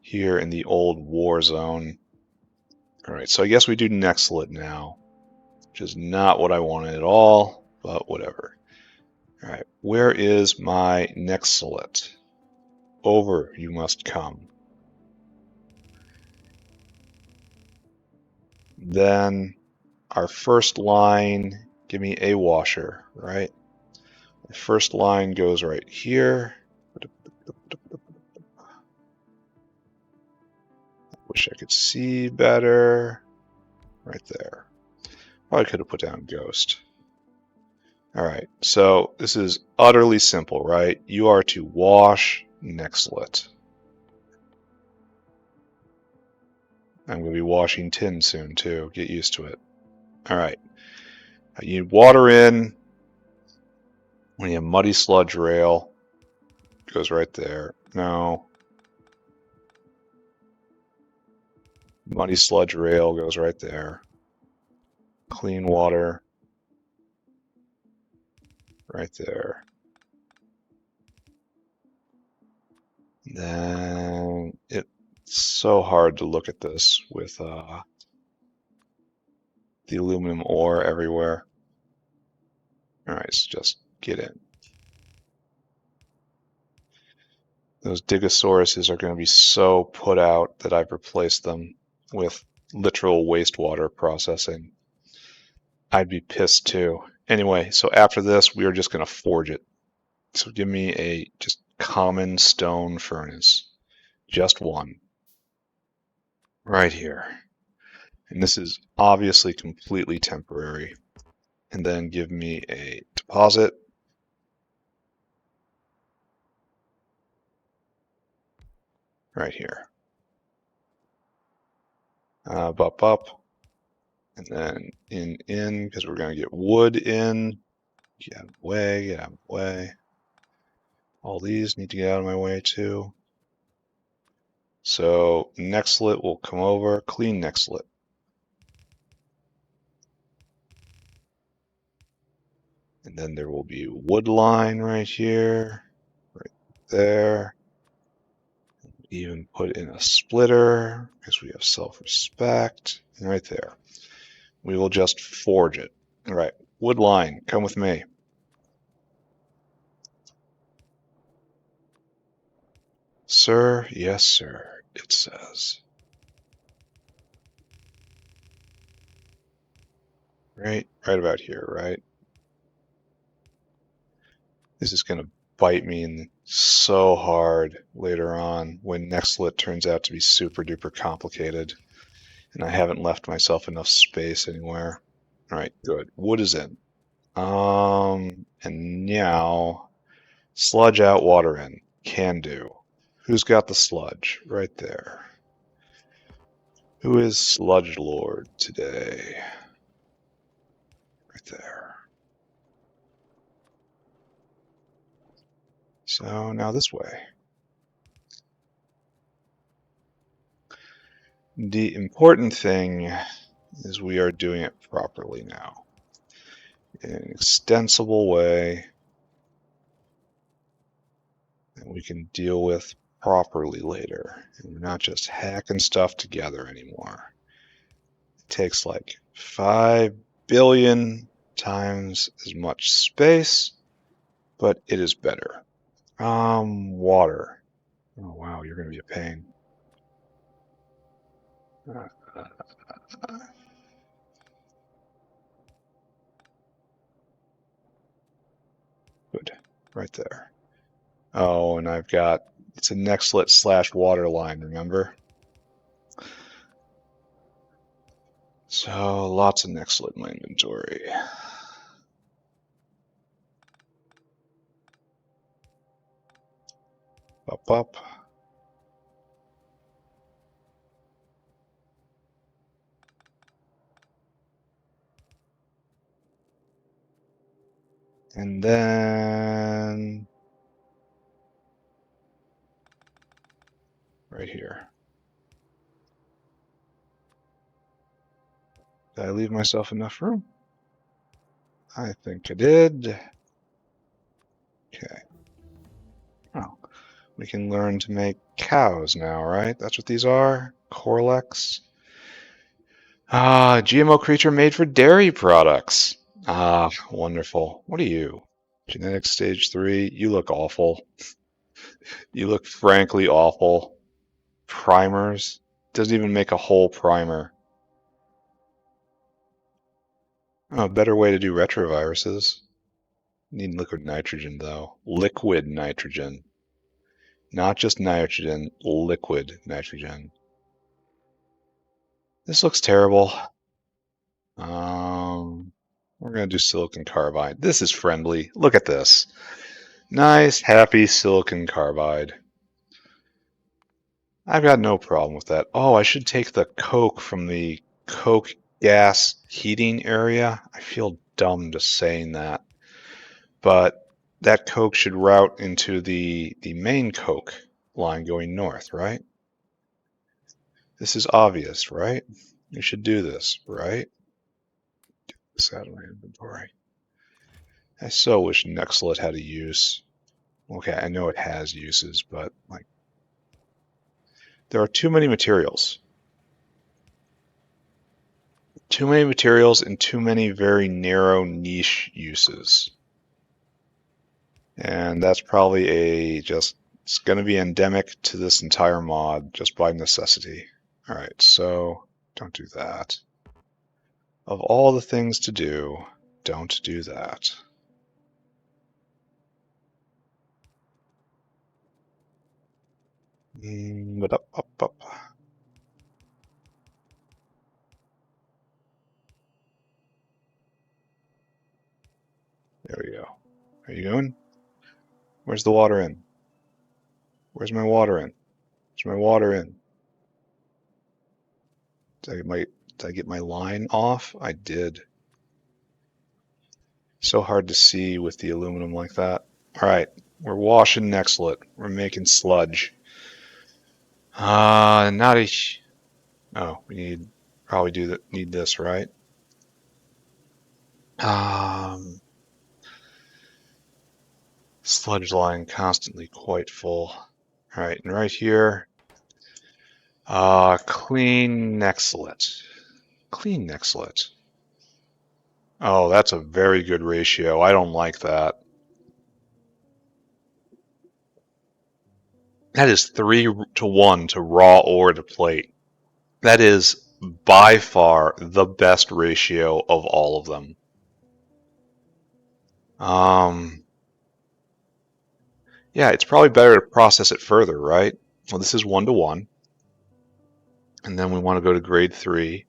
Here in the old war zone. Alright, so I guess we do Nextlet now, which is not what I wanted at all, but whatever. Alright, where is my Nextlet? Over you must come. Then our first line, give me a washer, right? The first line goes right here. Wish I could see better. Right there. Probably could have put down Ghost. Alright, so this is utterly simple, right? You are to wash Nextlet. I'm going to be washing tin soon too. Get used to it. Alright. You water in. When you have muddy sludge rail, it goes right there. No. Muddy sludge rail goes right there. Clean water. Right there. Then it's so hard to look at this with the aluminum ore everywhere. Alright, so just get in. Those Digosauruses are going to be so put out that I've replaced them with literal wastewater processing. I'd be pissed too. Anyway, so after this, we are just going to forge it. So give me a just common stone furnace. Just one. Right here. And this is obviously completely temporary. And then give me a deposit. right here. Up, and then in, because we're going to get wood in. Get out of the way, get out of the way. All these need to get out of my way too. So next slit will come over, clean next slit. And then there will be wood line right here, right there. Even put in a splitter because we have self-respect. And right there. We will just forge it. All right, wood line, come with me. Sir, yes, sir, it says. Right about here, right? This is going to bite me in so hard later on when NextLit turns out to be super duper complicated and I haven't left myself enough space anywhere. All right, good. Wood is in. And now sludge out, water in. Can do. Who's got the sludge? Right there. Who is Sludge Lord today? Right there. So now this way. The important thing is we are doing it properly now. In an extensible way that we can deal with properly later. And we're not just hacking stuff together anymore. It takes like 5 billion times as much space, but it is better. Water. Oh wow, you're going to be a pain. Good, right there. Oh, and I've got, it's a nextlet slash water line, remember? So lots of nextlet in my inventory. Up. And then right here. Did I leave myself enough room? I think I did. Okay. Oh, we can learn to make cows now, right? That's what these are? Corlex. GMO creature made for dairy products. Ah, wonderful. What are you? Genetic stage 3. You look awful. You look frankly awful. Primers. Doesn't even make a whole primer. Oh, a better way to do retroviruses. Need liquid nitrogen, though. Liquid nitrogen. Not just nitrogen, liquid nitrogen. This looks terrible. We're going to do silicon carbide. This is friendly. Look at this. Nice, happy silicon carbide. I've got no problem with that. Oh, I should take the coke from the coke gas heating area. I feel dumb just saying that. But that coke should route into the main coke line going north, right? This is obvious, right? You should do this, right? Get this out of my inventory. I so wish Nextlet had a use. Okay, I know it has uses, but like, there are too many materials. Too many materials and too many very narrow niche uses. And that's probably it's going to be endemic to this entire mod just by necessity. All right, so don't do that. Of all the things to do, don't do that. But up. There we go. Are you going? Where's the water in? Where's my water in? Is my water in? Did I get my line off? I did. So hard to see with the aluminum like that. All right, we're washing Nexlet. We're making sludge. Not a. Oh, we need this, right? Sludge line constantly quite full. All right, and right here, clean Nexlet. Clean Nexlet. Oh, that's a very good ratio. I don't like that. That is 3-to-1 to raw ore to plate. That is by far the best ratio of all of them. Yeah, it's probably better to process it further, right? Well, this is 1-to-1. And then we want to go to grade 3.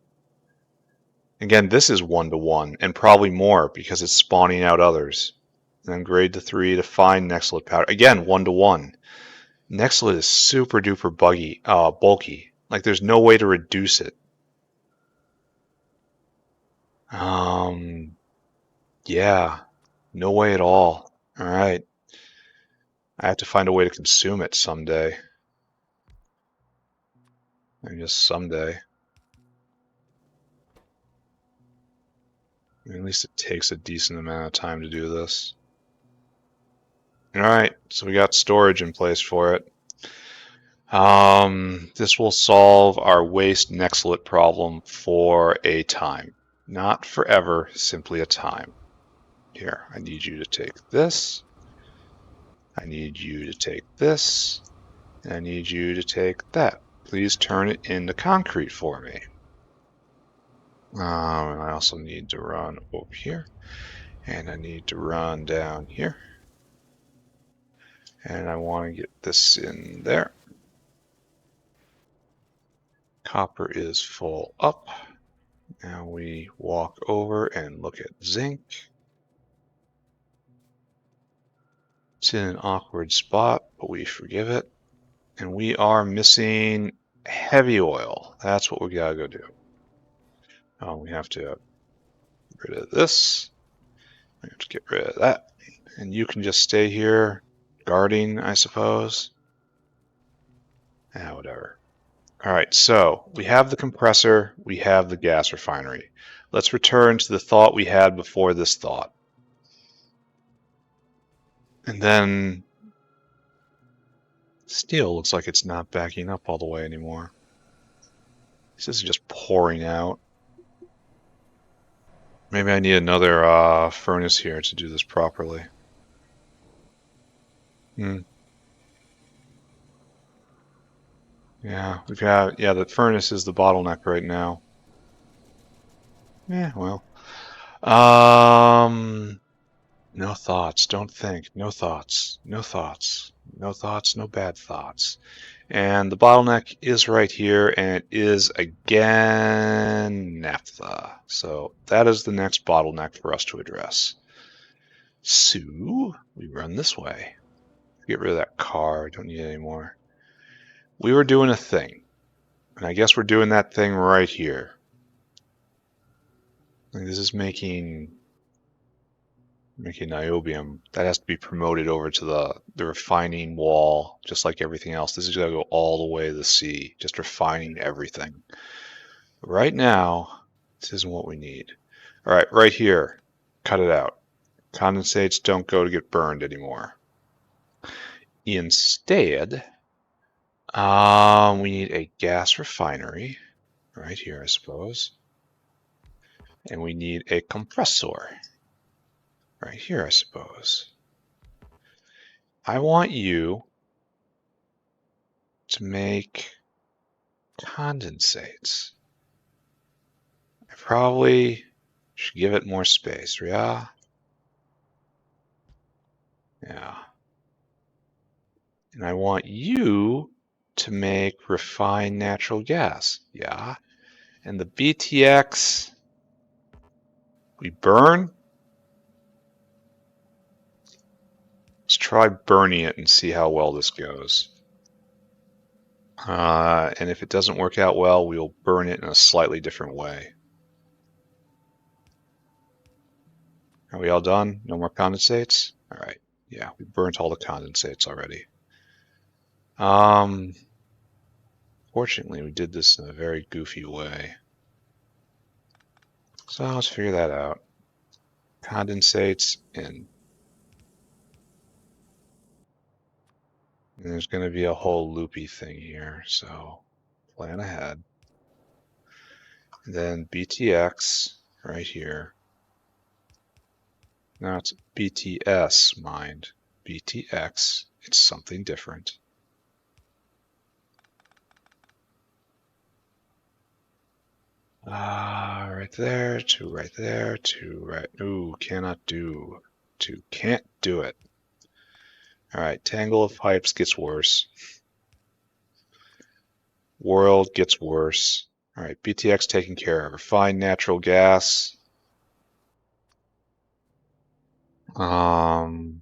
Again, this is 1-to-1 and probably more because it's spawning out others. And then grade to 3 to find Nexlet powder. Again, 1-to-1. Nexlet is super duper bulky. Like there's no way to reduce it. Yeah, no way at all. All right. I have to find a way to consume it someday. Maybe just someday. At least it takes a decent amount of time to do this. All right, so we got storage in place for it. This will solve our waste Nexlet problem for a time. Not forever, simply a time. Here, I need you to take this. I need you to take this. And I need you to take that. Please turn it into concrete for me. And I also need to run over here. And I need to run down here. And I want to get this in there. Copper is full up. Now we walk over and look at zinc. It's in an awkward spot, but we forgive it. And we are missing heavy oil. That's what we gotta go do. We have to get rid of this. We have to get rid of that. And you can just stay here guarding, I suppose. Whatever. All right, so we have the compressor, we have the gas refinery. Let's return to the thought we had before this thought. And then steel looks like it's not backing up all the way anymore. This is just pouring out. Maybe I need another furnace here to do this properly. Yeah, the furnace is the bottleneck right now. Yeah, well. No thoughts, don't think, no thoughts, no thoughts, no thoughts, no bad thoughts. And the bottleneck is right here, and it is again naphtha. So that is the next bottleneck for us to address. So we run this way. Get rid of that car, don't need it anymore. We were doing a thing, and I guess we're doing that thing right here. Like this is making niobium. That has to be promoted over to the refining wall, just like everything else. This is going to go all the way to the sea, just refining everything. Right now, this isn't what we need. All right, right here, cut it out. Condensates don't go to get burned anymore. Instead, we need a gas refinery right here, I suppose. And we need a compressor right here, I suppose. I want you to make condensates. I probably should give it more space, yeah? Yeah. And I want you to make refined natural gas, yeah? And the BTX, we burn? Let's try burning it and see how well this goes. And if it doesn't work out well, we'll burn it in a slightly different way. Are we all done? No more condensates? All right. Yeah, we burnt all the condensates already. Fortunately, we did this in a very goofy way. So let's figure that out. Condensates in. And there's going to be a whole loopy thing here, so plan ahead. And then BTX right here. Now it's BTS, mind. BTX, it's something different. Right there, to right there, to right. Ooh, cannot do. To can't do it. All right, tangle of pipes gets worse. World gets worse. All right, BTX taken care of. Refined natural gas. Go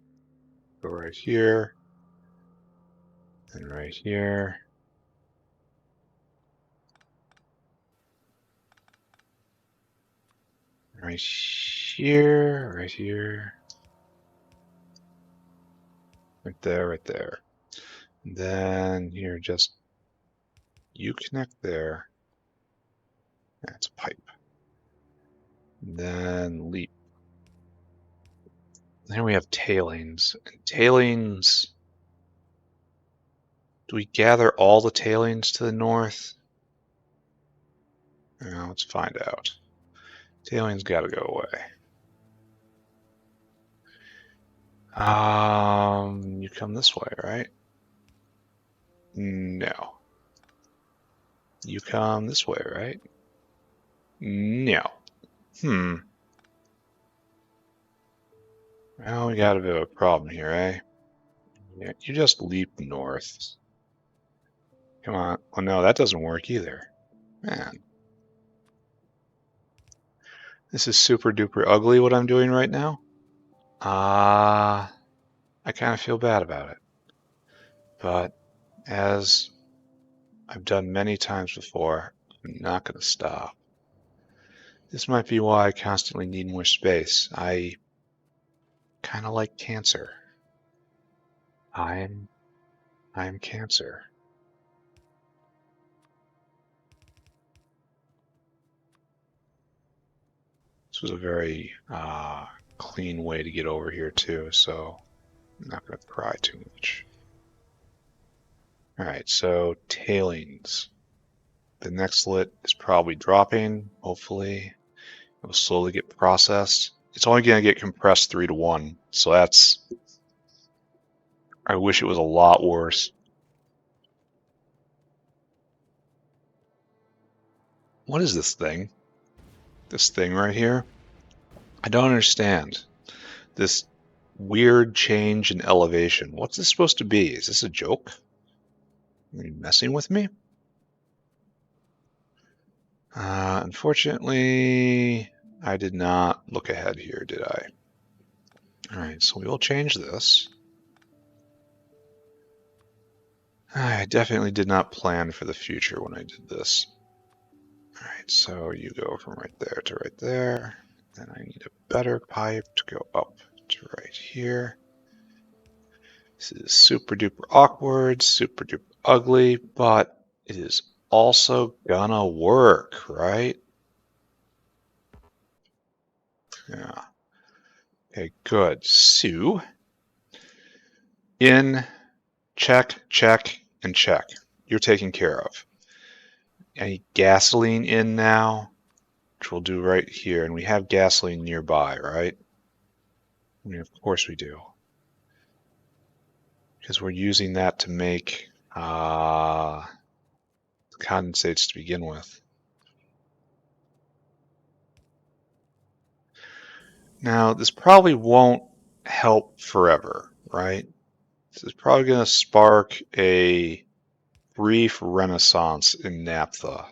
right here. And right here. Right here, right here. Right there, right there. And then here, just you connect there. That's a pipe. And then leap. Then we have tailings. And tailings. Do we gather all the tailings to the north? Now, let's find out. Tailings gotta go away. You come this way, right? No. You come this way, right? No. Well, we got a bit of a problem here, eh? Yeah, you just leap north. Come on. Oh no, that doesn't work either. Man. This is super duper ugly what I'm doing right now. I kind of feel bad about it. But as I've done many times before, I'm not going to stop. This might be why I constantly need more space. I kind of like cancer. I'm cancer. This was a very clean way to get over here too, so I'm not going to cry too much. Alright, so tailings. The next lit is probably dropping, hopefully. It will slowly get processed. It's only going to get compressed 3 to 1, so that's... I wish it was a lot worse. What is this thing? This thing right here? I don't understand. This weird change in elevation. What's this supposed to be? Is this a joke? Are you messing with me? Unfortunately, I did not look ahead here, did I? Alright, so we will change this. I definitely did not plan for the future when I did this. Alright, so you go from right there to right there. Then I need a better pipe to go up to right here. This is super duper awkward, super duper ugly, but it is also gonna work, right? Yeah. Okay, good. So, in, check, check, and check. You're taken care of. Any gasoline in now, which we'll do right here. And we have gasoline nearby, right? I mean, of course we do. Because we're using that to make condensates to begin with. Now, this probably won't help forever, right? This is probably going to spark a brief renaissance in naphtha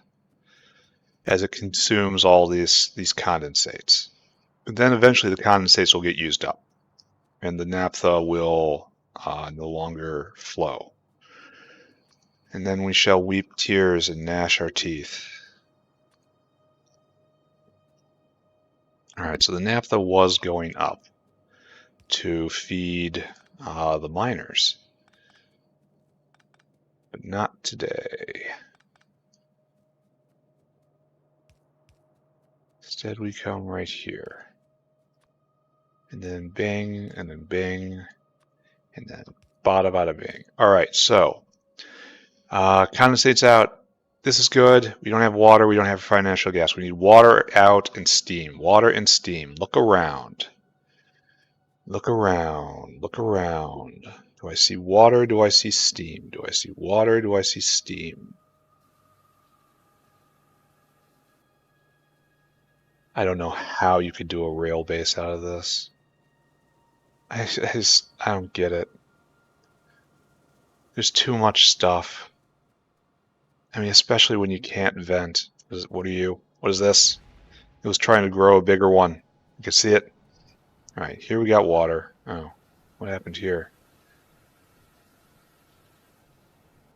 as it consumes all these condensates. But then eventually the condensates will get used up and the naphtha will no longer flow. and then we shall weep tears and gnash our teeth. Alright, so the naphtha was going up to feed the miners, but not today. Instead, we come right here. And then bing, and then bing, and then bada bada bing. Alright, so condensate's out. This is good. We don't have water. We don't have refined natural gas. We need water out and steam. Water and steam. Look around. Look around. Look around. Do I see water? Do I see steam? Do I see water? Do I see steam? I don't know how you could do a rail base out of this. I don't get it. There's too much stuff. I mean, especially when you can't vent. What are you? What is this? It was trying to grow a bigger one. You can see it. All right, here we got water. Oh, what happened here?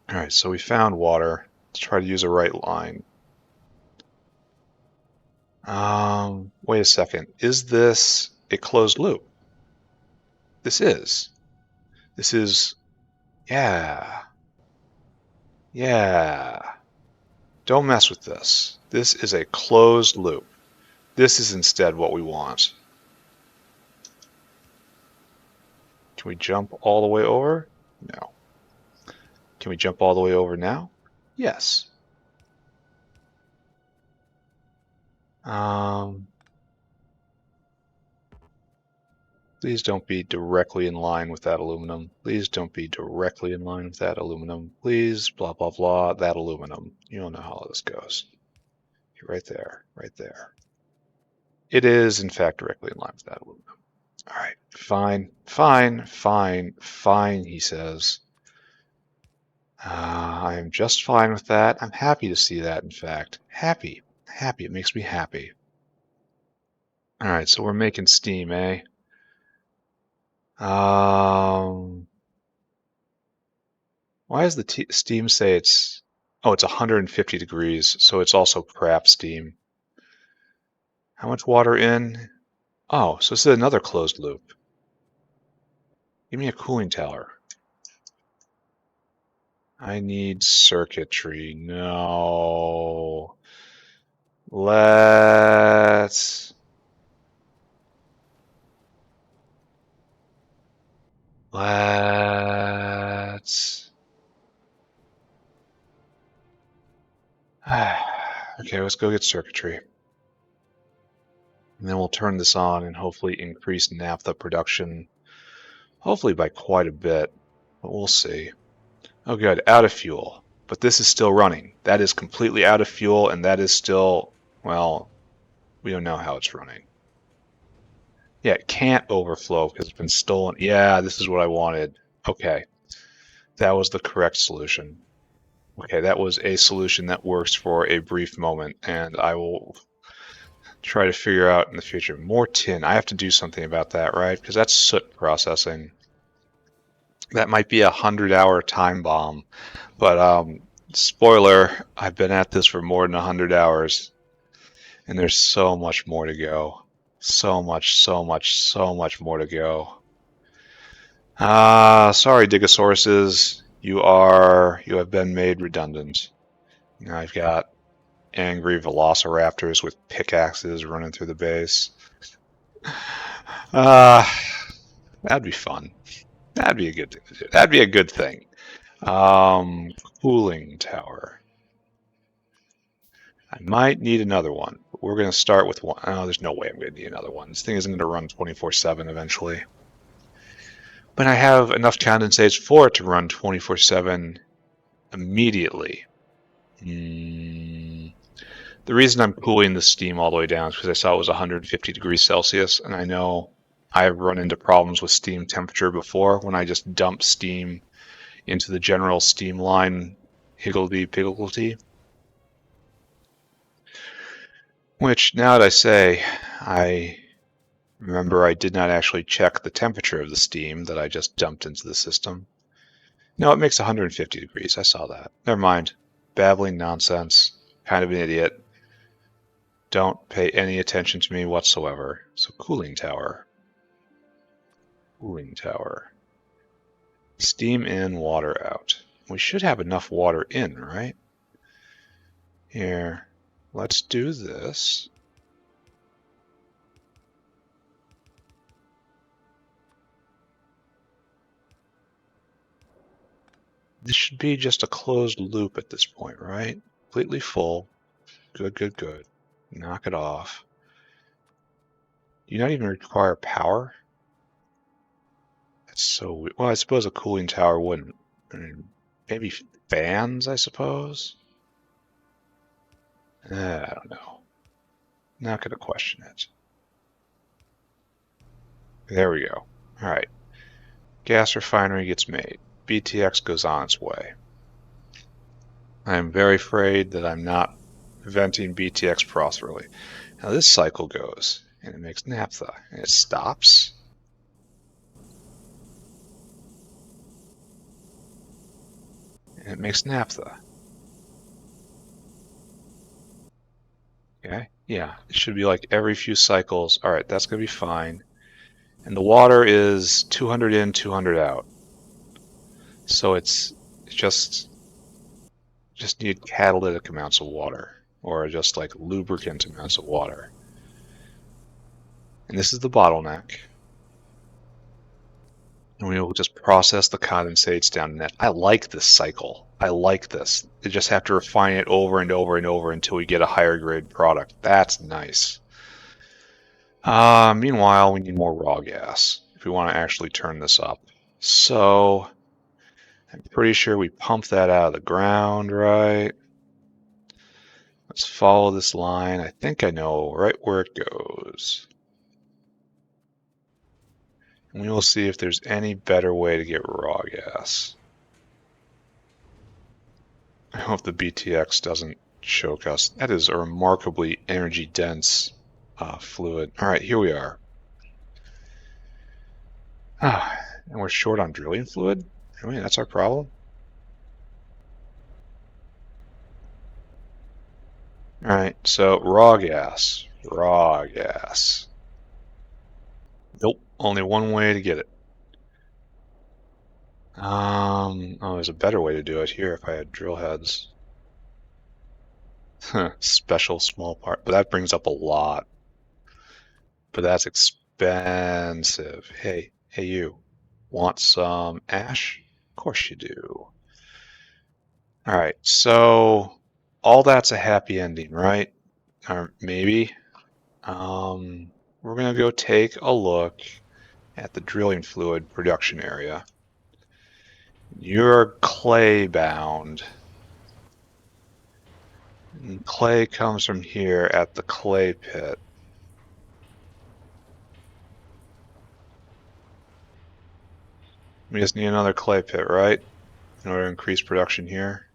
All right, so we found water. Let's try to use a right line. Wait a second. Is this a closed loop? This is. This is, yeah. Yeah. Don't mess with this. This is a closed loop. This is instead what we want. Can we jump all the way over? No. Can we jump all the way over now? Yes. Please don't be directly in line with that aluminum. Please don't be directly in line with that aluminum. Please, blah, blah, blah, that aluminum. You don't know how this goes. You're right there, right there. It is, in fact, directly in line with that aluminum. All right, fine, fine, fine, fine, he says. I'm just fine with that. I'm happy to see that, in fact. Happy. Happy. It makes me happy. All right, so we're making steam, eh? Why does the steam say it's... Oh, it's 150 degrees, so it's also crap steam. How much water in? Oh, so this is another closed loop. Give me a cooling tower. I need circuitry. No. Let's okay, let's go get circuitry. And then we'll turn this on and hopefully increase naphtha production, hopefully by quite a bit, but we'll see. Oh good, out of fuel. But this is still running. That is completely out of fuel, and that is still, well, we don't know how it's running. Yeah, it can't overflow because it's been stolen. Yeah, this is what I wanted. Okay, that was the correct solution. Okay, that was a solution that works for a brief moment, and I will try to figure out in the future. More tin. I have to do something about that, right? Because that's soot processing. That might be a 100-hour time bomb, but spoiler, I've been at this for more than 100 hours, and there's so much more to go. So much, so much, so much more to go. Sorry, Digosauruses. You have been made redundant. Now I've got angry velociraptors with pickaxes running through the base. That'd be fun. That'd be a good thing to do. That'd be a good thing. Cooling tower. I might need another one, but we're going to start with one. Oh, there's no way I'm going to need another one. This thing isn't going to run 24/7 eventually. But I have enough condensates for it to run 24/7 immediately. The reason I'm cooling the steam all the way down is because I saw it was 150 degrees Celsius, and I know I've run into problems with steam temperature before when I just dump steam into the general steam line higgledy-piggledy. Which, now that I say, I remember I did not actually check the temperature of the steam that I just dumped into the system. No, it makes 150 degrees. I saw that. Never mind. Babbling nonsense. Kind of an idiot. Don't pay any attention to me whatsoever. So cooling tower. Cooling tower. Steam in, water out. We should have enough water in, right? Here. Let's do this. This should be just a closed loop at this point, right? Completely full. Good, good, good. Knock it off. Do you not even require power? That's so weird. Well, I suppose a cooling tower wouldn't. I mean, maybe fans, I suppose? I don't know. Not going to question it. There we go. All right. Gas refinery gets made. BTX goes on its way. I'm very afraid that I'm not venting BTX properly. Now this cycle goes, and it makes naphtha, and it stops. And it makes naphtha. Okay, yeah, it should be like every few cycles. All right, that's going to be fine. And the water is 200 in, 200 out. So it's just need catalytic amounts of water, or just like lubricant amounts of water. And this is the bottleneck. And we will just process the condensates down to net. I like this cycle. I like this. You just have to refine it over and over and over until we get a higher grade product. That's nice. Meanwhile, we need more raw gas if we want to actually turn this up. So I'm pretty sure we pump that out of the ground, right? Let's follow this line. I think I know right where it goes. And we will see if there's any better way to get raw gas. I hope the BTX doesn't choke us. That is a remarkably energy-dense fluid. All right, here we are. And we're short on drilling fluid? I mean, that's our problem? All right, so raw gas. Raw gas. Nope, only one way to get it. Oh, there's a better way to do it here if I had drill heads. Special small part, but that brings up a lot. But that's expensive. Hey, you. Want some ash? Of course you do. All right, so all that's a happy ending, right? Or maybe. We're gonna go take a look at the drilling fluid production area. You're clay bound. And clay comes from here at the clay pit. We just need another clay pit, right? In order to increase production here.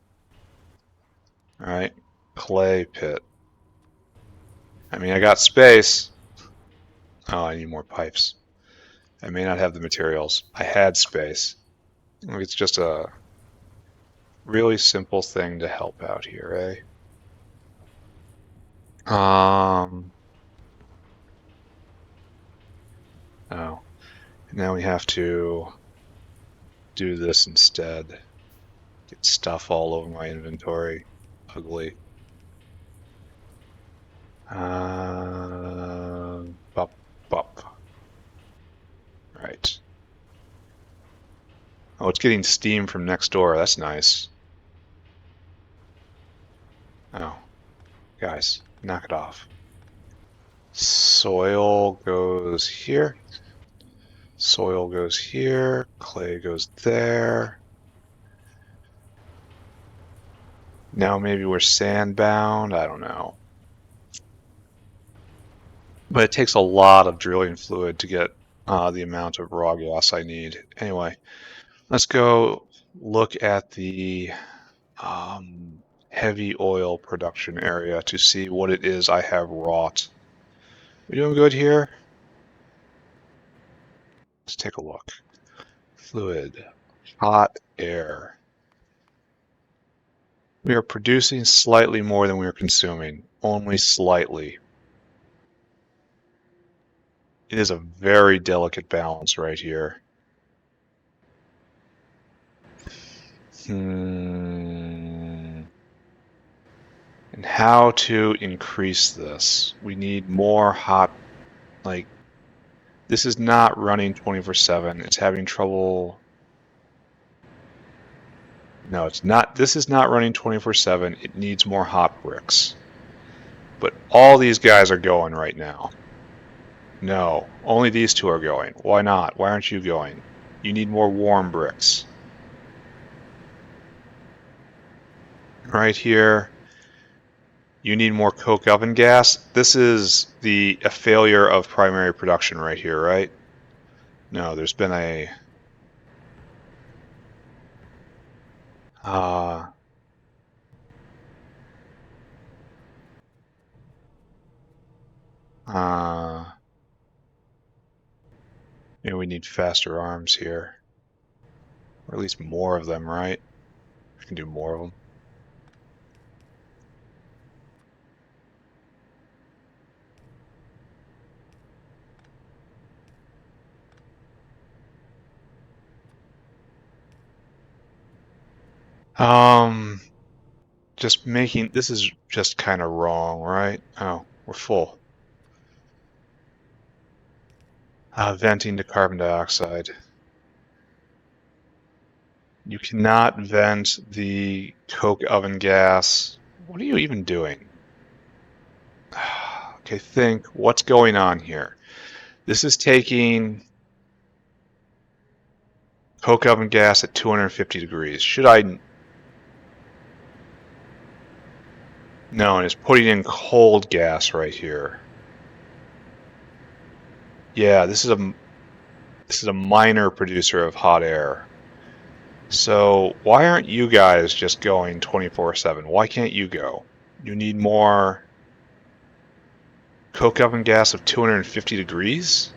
All right, clay pit. I mean, I got space. Oh, I need more pipes. I may not have the materials. I had space. It's just a really simple thing to help out here, eh? Oh. Now we have to do this instead. Get stuff all over my inventory. Ugly. Bop, bop. Right. Oh, it's getting steam from next door. That's nice. Oh. Guys, knock it off. Soil goes here. Soil goes here. Clay goes there. Now maybe we're sand bound. I don't know. But it takes a lot of drilling fluid to get the amount of raw gas I need. Anyway, let's go look at the heavy oil production area to see what it is I have wrought. We doing good here? Let's take a look. Fluid. hot air. We are producing slightly more than we are consuming, only slightly. It is a very delicate balance right here. And how to increase this? We need more hot, like, this is not running 24/7. It's having trouble. No, it's not. This is not running 24/7. It needs more hot bricks. But all these guys are going right now. No, only these two are going. Why not? Why aren't you going? You need more warm bricks. Right here, you need more coke oven gas. This is a failure of primary production right here, right? No, there's been a... Maybe we need faster arms here. Or at least more of them, right? I can do more of them. Just making, this is just kind of wrong, right? Oh, we're full. Venting to carbon dioxide. You cannot vent the coke oven gas. What are you even doing? Okay, think, what's going on here? This is taking coke oven gas at 250 degrees. Should I... No, and it's putting in cold gas right here. Yeah, this is a minor producer of hot air. So why aren't you guys just going 24/7? Why can't you go? You need more coke oven gas of 250 degrees?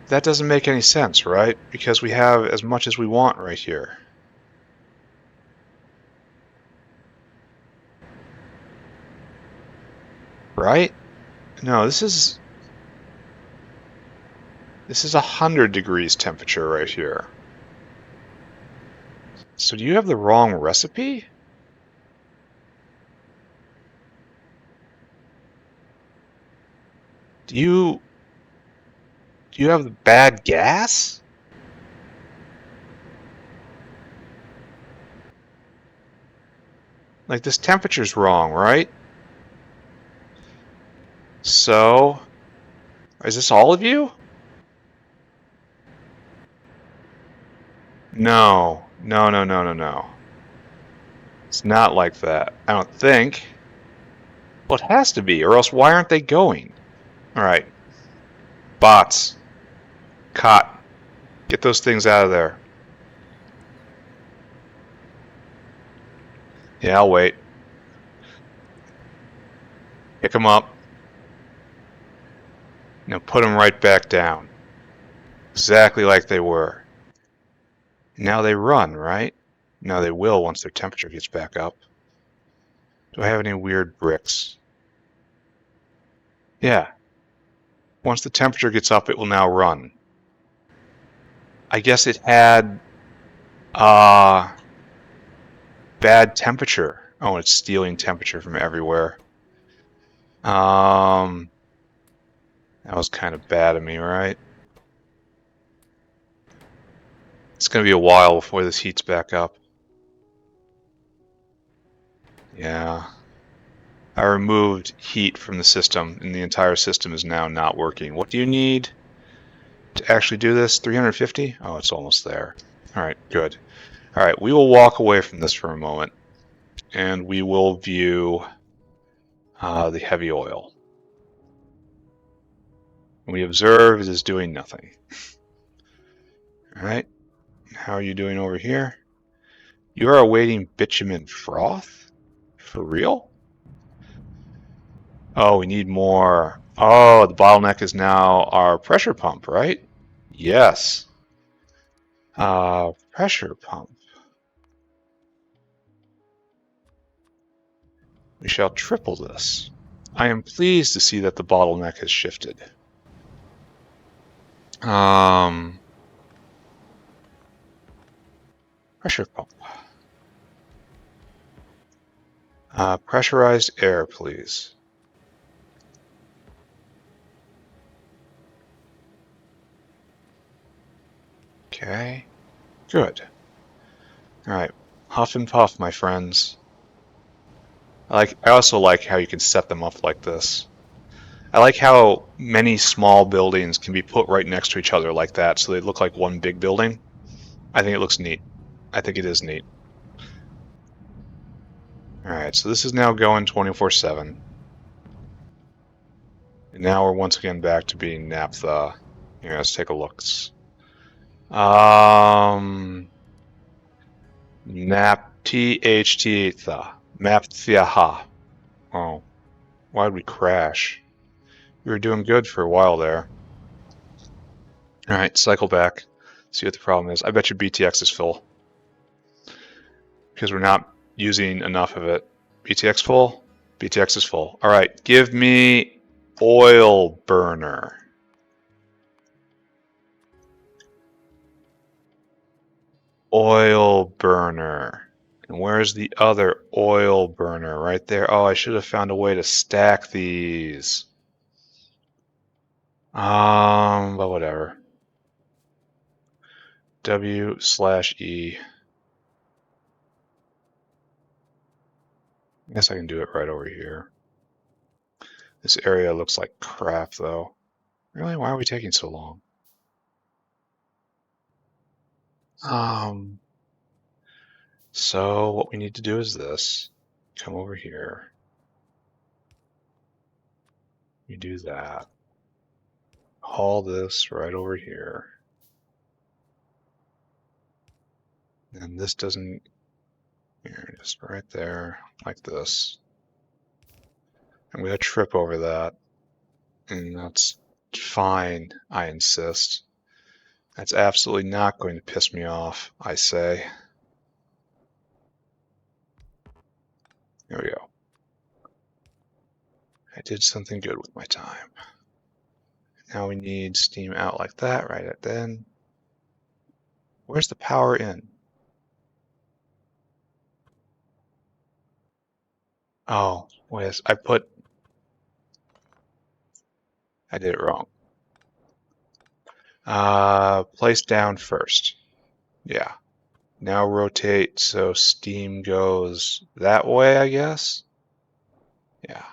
That doesn't make any sense, right? Because we have as much as we want right here. Right? No, this is 100 degrees temperature right here. So do you have the wrong recipe? Do you have the bad gas? Like, this temperature's wrong, right? So, is this all of you? No. No, no, no, no, no. It's not like that. I don't think. Well, it has to be, or else why aren't they going? Alright. Bots. Cot. Get those things out of there. Yeah, I'll wait. Pick them up. Now put them right back down. Exactly like they were. Now they run, right? Now they will once their temperature gets back up. Do I have any weird bricks? Yeah. Once the temperature gets up, it will now run. I guess it had bad temperature. Oh, it's stealing temperature from everywhere. That was kind of bad of me, right? It's going to be a while before this heats back up. Yeah. I removed heat from the system, and the entire system is now not working. What do you need to actually do this? 350? Oh, it's almost there. All right, good. All right, we will walk away from this for a moment, and we will view the heavy oil. We observe it is doing nothing. All right, how are you doing over here? You are awaiting bitumen froth? For real? Oh, we need more. Oh, the bottleneck is now our pressure pump, right? Yes. Pressure pump. We shall triple this. I am pleased to see that the bottleneck has shifted. Pressure pump. Pressurized air, please. Okay. Good. All right. Huff and puff, my friends. I also like how you can set them up like this. I like how many small buildings can be put right next to each other like that, so they look like one big building. I think it looks neat. I think it is neat. All right, so this is now going 24/7. And now we're once again back to being naphtha. Here, let's take a look. Naptha. Naphtha. Oh, why did we crash? We were doing good for a while there. All right, cycle back. See what the problem is. I bet your BTX is full because we're not using enough of it. BTX full? BTX is full. All right, give me oil burner. Oil burner. And where's the other oil burner? Right there. Oh, I should have found a way to stack these. But whatever. W/E. I guess I can do it right over here. This area looks like crap, though. Really? Why are we taking so long? So what we need to do is this. Come over here. You do that. Haul this right over here. And this doesn't, here, just right there, like this. I'm going to trip over that. And that's fine, I insist. That's absolutely not going to piss me off, I say. There we go. I did something good with my time. Now we need steam out like that right at then. Where's the power in? Oh, wait, I did it wrong. Place down first. Yeah. Now rotate so steam goes that way, I guess? Yeah.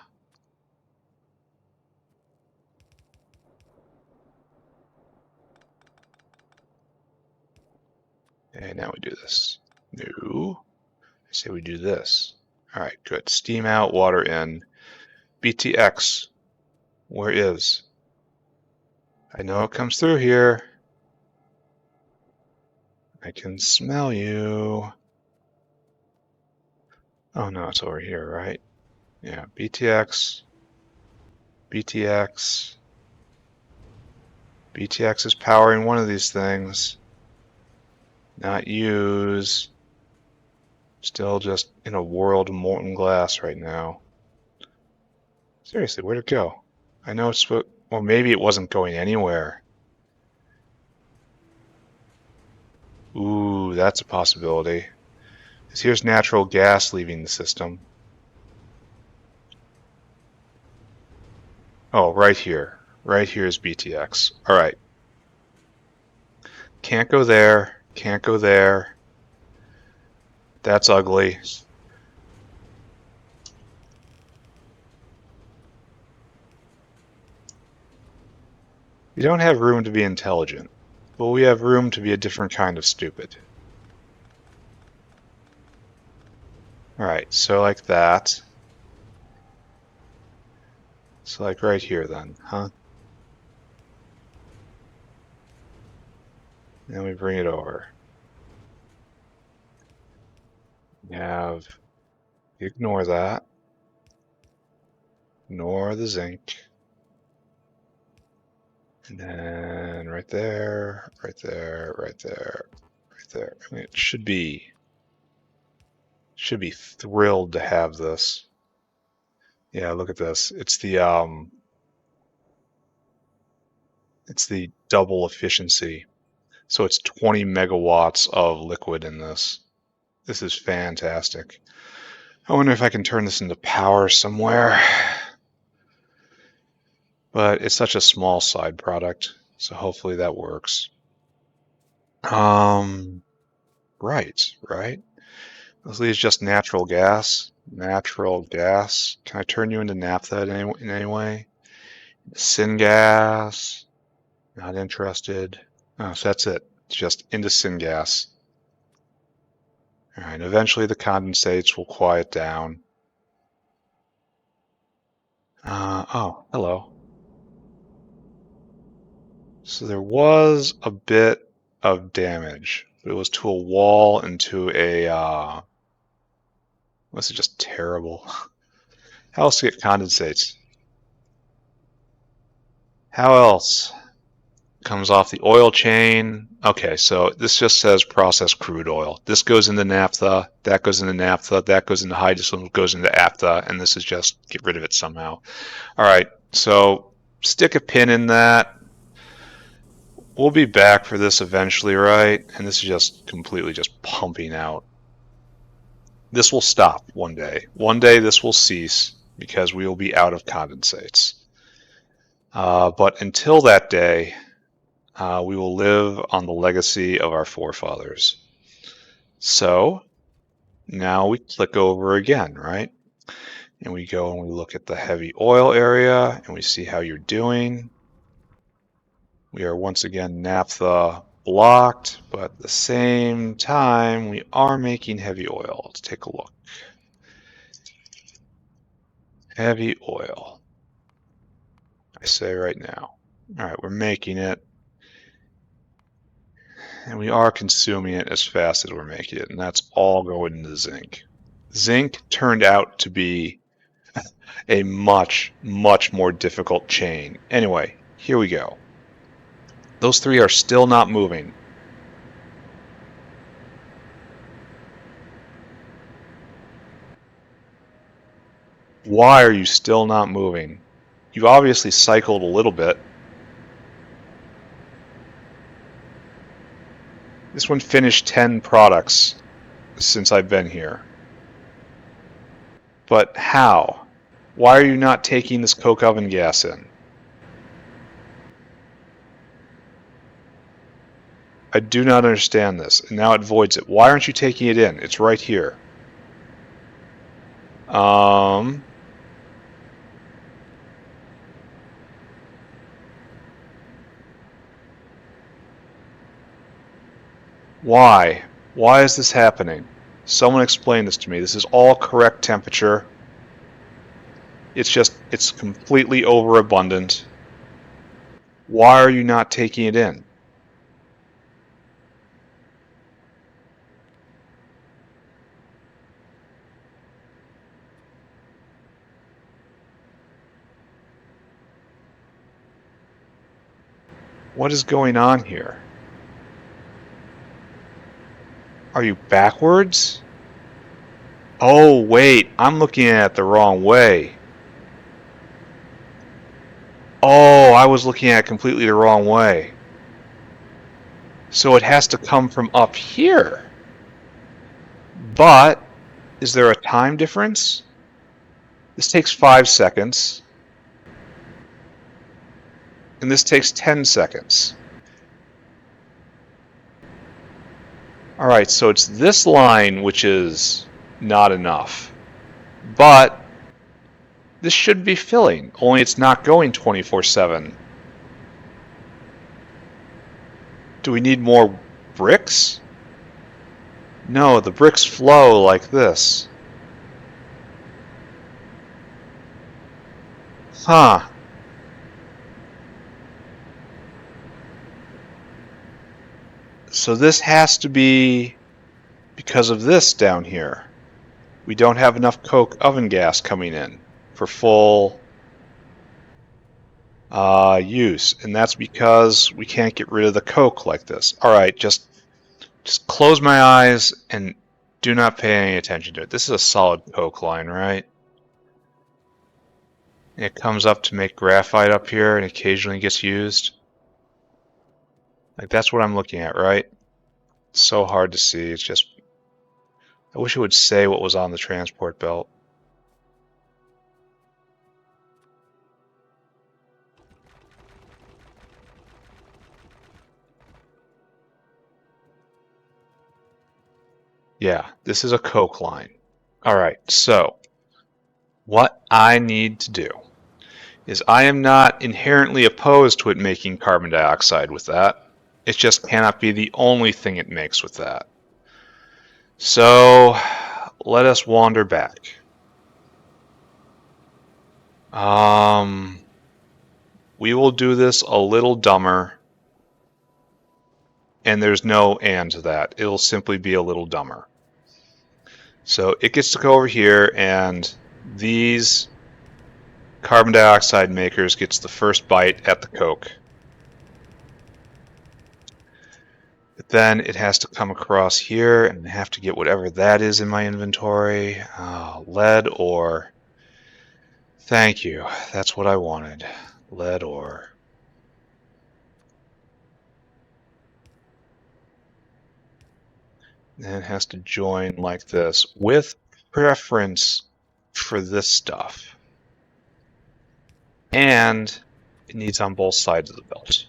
And now we do this. No. I say we do this. All right, good. Steam out, water in. BTX, where is? I know it comes through here. I can smell you. Oh no, it's over here, right? Yeah, BTX. BTX. BTX is powering one of these things. Not use. Still just in a world of molten glass right now. Seriously, where'd it go? I know it's, well, maybe it wasn't going anywhere. Ooh, that's a possibility. Because here's natural gas leaving the system. Oh, right here. Right here is BTX. All right. Can't go there. Can't go there. That's ugly. We don't have room to be intelligent, but we have room to be a different kind of stupid. All right, so like that. So like right here then, huh? Then we bring it over. We have, ignore that. Ignore the zinc. And then right there, right there, right there, right there. I mean, it should be thrilled to have this. Yeah, look at this. It's the double efficiency. So it's 20 megawatts of liquid in this. This is fantastic. I wonder if I can turn this into power somewhere. But it's such a small side product, so hopefully that works. Right. This is just natural gas. Natural gas. Can I turn you into naphtha in any way? Syngas. Not interested. Oh, so that's it. It's just into syngas. All right, eventually the condensates will quiet down. Oh, hello. So there was a bit of damage. It was to a wall and to a, this is just terrible. How else to get condensates? How else? Comes off the oil chain. Okay, so this just says processed crude oil. This goes into naphtha, that goes into naphtha, that goes into high distillate, goes into aphtha, and this is just get rid of it somehow. All right, so stick a pin in that. We'll be back for this eventually, right? And this is just completely just pumping out. This will stop one day. One day this will cease because we will be out of condensates. But until that day, we will live on the legacy of our forefathers. So now we click over again, right? And we go and we look at the heavy oil area and we see how you're doing. We are once again naphtha blocked, but at the same time, we are making heavy oil. Let's take a look. Heavy oil. I say right now. All right, we're making it. And we are consuming it as fast as we're making it, and that's all going into zinc. Zinc turned out to be a much, much more difficult chain. Anyway, here we go. Those three are still not moving. Why are you still not moving? You've obviously cycled a little bit. This one finished 10 products since I've been here. But how? Why are you not taking this coke oven gas in? I do not understand this. And now it voids it. Why aren't you taking it in? It's right here. Why? Why is this happening? Someone explain this to me. This is all correct temperature. It's completely overabundant. Why are you not taking it in? What is going on here? Are you backwards? Oh, wait, I'm looking at it the wrong way. Oh, I was looking at it completely the wrong way. So it has to come from up here. But, is there a time difference? This takes 5 seconds. And this takes 10 seconds. Alright, so it's this line which is not enough. But this should be filling, only it's not going 24/7. Do we need more bricks? No, the bricks flow like this. Huh. So this has to be because of this down here. We don't have enough coke oven gas coming in for full use, and that's because we can't get rid of the coke like this. All right, just close my eyes and do not pay any attention to it. This is a solid coke line, right? It comes up to make graphite up here and occasionally gets used. Like, that's what I'm looking at, right? It's so hard to see. It's just, I wish it would say what was on the transport belt. Yeah, this is a coke line. All right, so what I need to do is I am not inherently opposed to it making carbon dioxide with that. It just cannot be the only thing it makes with that. So let us wander back. We will do this a little dumber, and there's no and to that. It'll simply be a little dumber. So it gets to go over here, and these carbon dioxide makers gets the first bite at the coke. But then it has to come across here and have to get whatever that is in my inventory. Lead ore. Thank you. That's what I wanted. Lead ore. And it has to join like this with preference for this stuff. And it needs on both sides of the belt.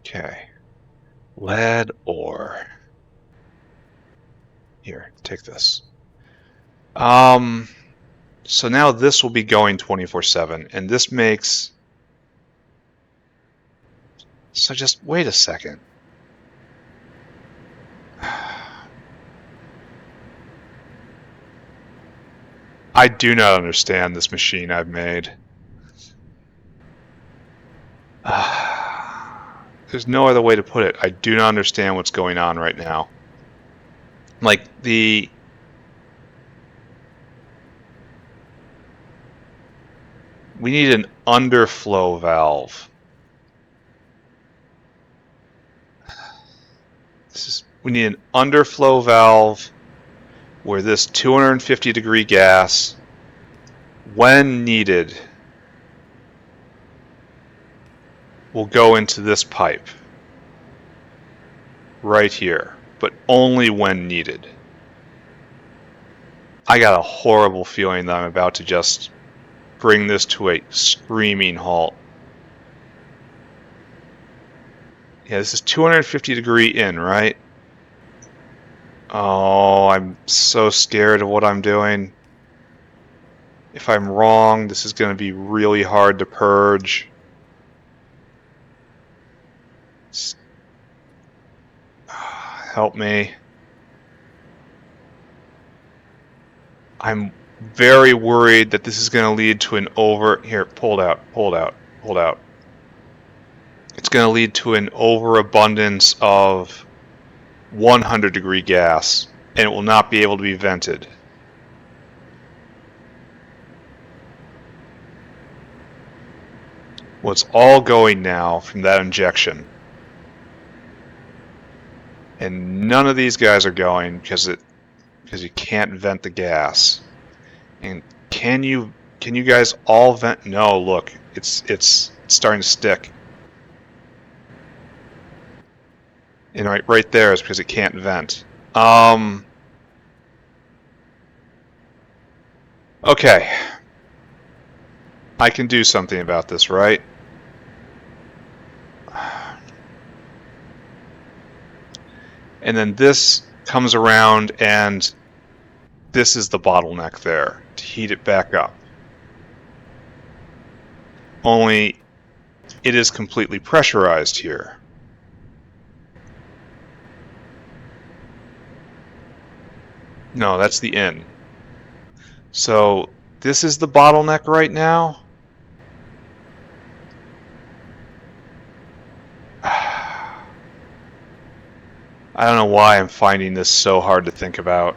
Okay. Lead ore. Here, take this. So now this will be going 24/7, and this makes... So just wait a second. I do not understand this machine I've made. There's no other way to put it. I do not understand what's going on right now. Like, we need an underflow valve. We need an underflow valve where this 250-degree gas, when needed, will go into this pipe right here, but only when needed. I got a horrible feeling that I'm about to just bring this to a screaming halt. Yeah, this is 250-degree in, right? Oh, I'm so scared of what I'm doing. If I'm wrong, this is going to be really hard to purge. Help me. I'm very worried that this is going to lead to an Here, pulled out. It's going to lead to an overabundance of 100-degree gas, and it will not be able to be vented. Well, it's all going now from that injection. And none of these guys are going because you can't vent the gas. And can you guys all vent? No, look, it's starting to stick. And right there is because it can't vent. Okay. I can do something about this, right? And then this comes around, and this is the bottleneck there to heat it back up. Only it is completely pressurized here. No, that's the in. So this is the bottleneck right now. I don't know why I'm finding this so hard to think about.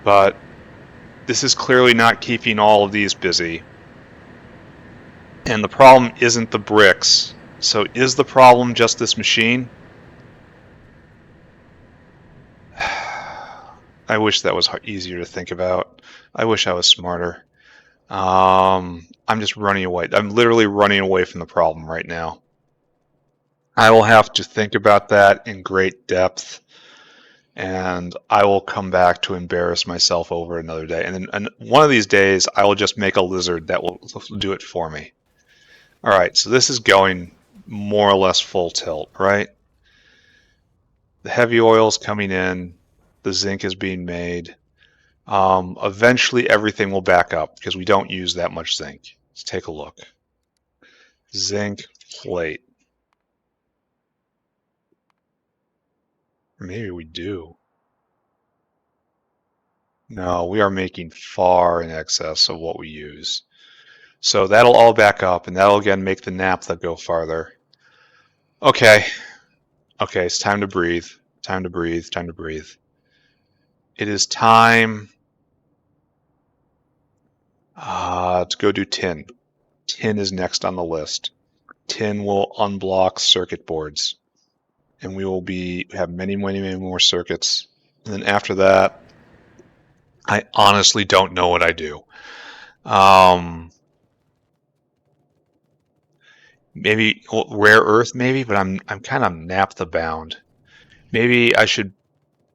But this is clearly not keeping all of these busy. And the problem isn't the bricks. So is the problem just this machine? I wish that was easier to think about. I wish I was smarter. I'm just running away. I'm literally running away from the problem right now. I will have to think about that in great depth, and I will come back to embarrass myself over another day. And one of these days, I will just make a lizard that will do it for me. All right, so this is going more or less full tilt, right? The heavy oil is coming in. The zinc is being made. Eventually, everything will back up because we don't use that much zinc. Let's take a look. Zinc plate. Maybe we do. No, we are making far in excess of what we use. So that'll all back up, and that'll again make the naphtha go farther. Okay. Okay, it's time to breathe. Time to breathe. Time to breathe. It is time to go do tin. Tin is next on the list. Tin will unblock circuit boards, and we will have many more circuits. And then after that, I honestly don't know what I do. Maybe rare earth, maybe, but I'm kind of naphtha bound. Maybe I should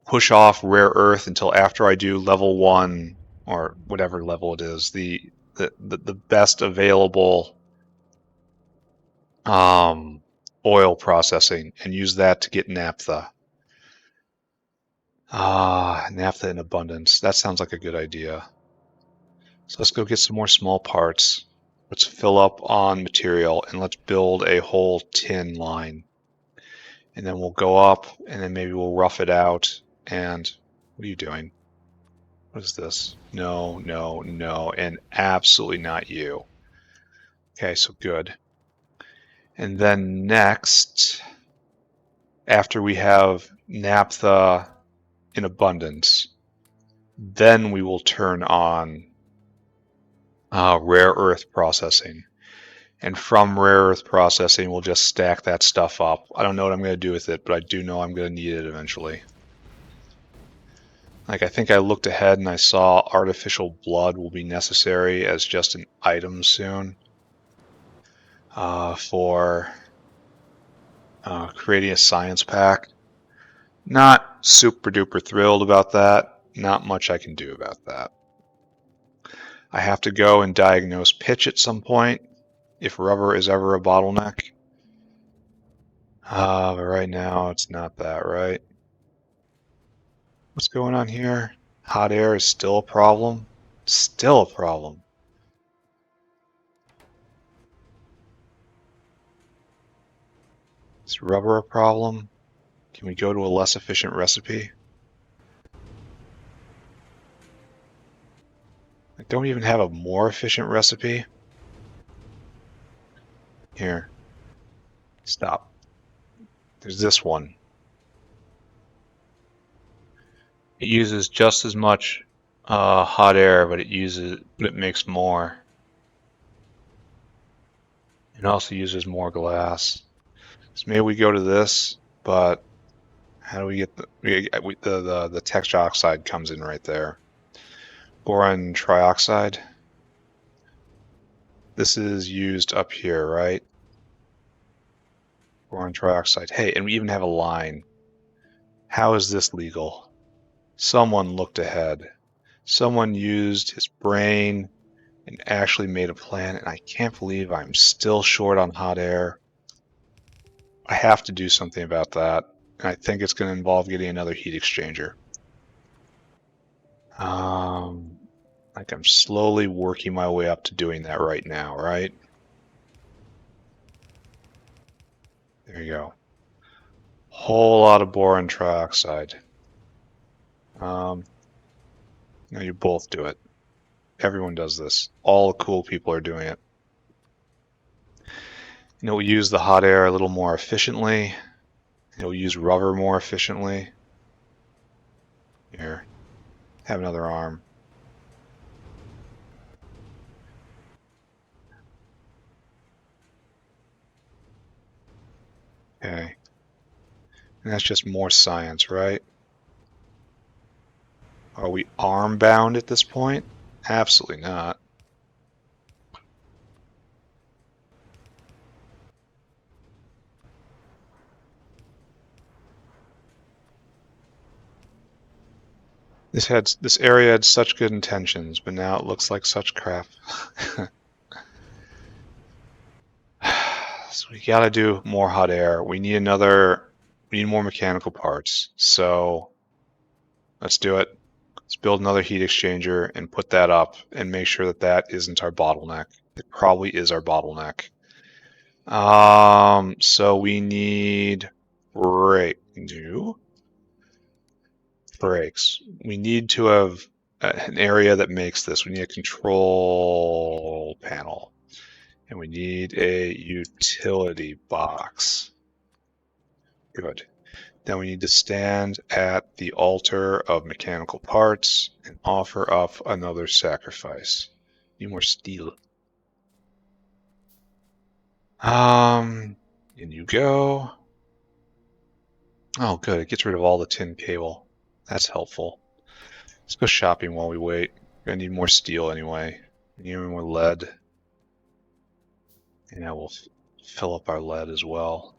push off rare earth until after I do level 1 or whatever level it is, the best available oil processing, and use that to get naphtha. Naphtha in abundance. That sounds like a good idea. So let's go get some more small parts. Let's fill up on material, and let's build a whole tin line. And then we'll go up, and then maybe we'll rough it out. And what are you doing? What is this? No, no, no, and absolutely not you. Okay, so good. And then next, after we have naphtha in abundance, then we will turn on rare earth processing. And from rare earth processing, we'll just stack that stuff up. I don't know what I'm going to do with it, but I do know I'm going to need it eventually. Like, I think I looked ahead and I saw artificial blood will be necessary as just an item soon for creating a science pack. Not super duper thrilled about that. Not much I can do about that. I have to go and diagnose pitch at some point if rubber is ever a bottleneck. But right now it's not that, right? What's going on here? Hot air is still a problem. Still a problem. Is rubber a problem? Can we go to a less efficient recipe? I don't even have a more efficient recipe. Here. Stop. There's this one. It uses just as much hot air, but it makes more. It also uses more glass. So maybe we go to this, but how do we get the texture oxide comes in right there. Boron trioxide. This is used up here, right? Boron trioxide. Hey, and we even have a line. How is this legal? Someone looked ahead. Someone used his brain and actually made a plan, and I can't believe I'm still short on hot air. I have to do something about that, and I think it's going to involve getting another heat exchanger. Like I'm slowly working my way up to doing that right now, right? There you go. Whole lot of boron trioxide. No, you both do it. Everyone does this. All the cool people are doing it. We'll use the hot air a little more efficiently. We'll use rubber more efficiently. Here. have another arm. Okay. And that's just more science, right? Are we arm bound at this point? Absolutely not. This area had such good intentions, but now it looks like such crap. So we gotta do more hot air. We need more mechanical parts. So let's do it. Let's build another heat exchanger and put that up and make sure that that isn't our bottleneck. It probably is our bottleneck. So we need brakes. We need to have an area that makes this. We need a control panel. And we need a utility box. Good. Then we need to stand at the altar of mechanical parts and offer up another sacrifice. Need more steel. In you go. Oh, good. It gets rid of all the tin cable. That's helpful. Let's go shopping while we wait. We're gonna need more steel anyway. We need more lead. And we'll fill up our lead as well.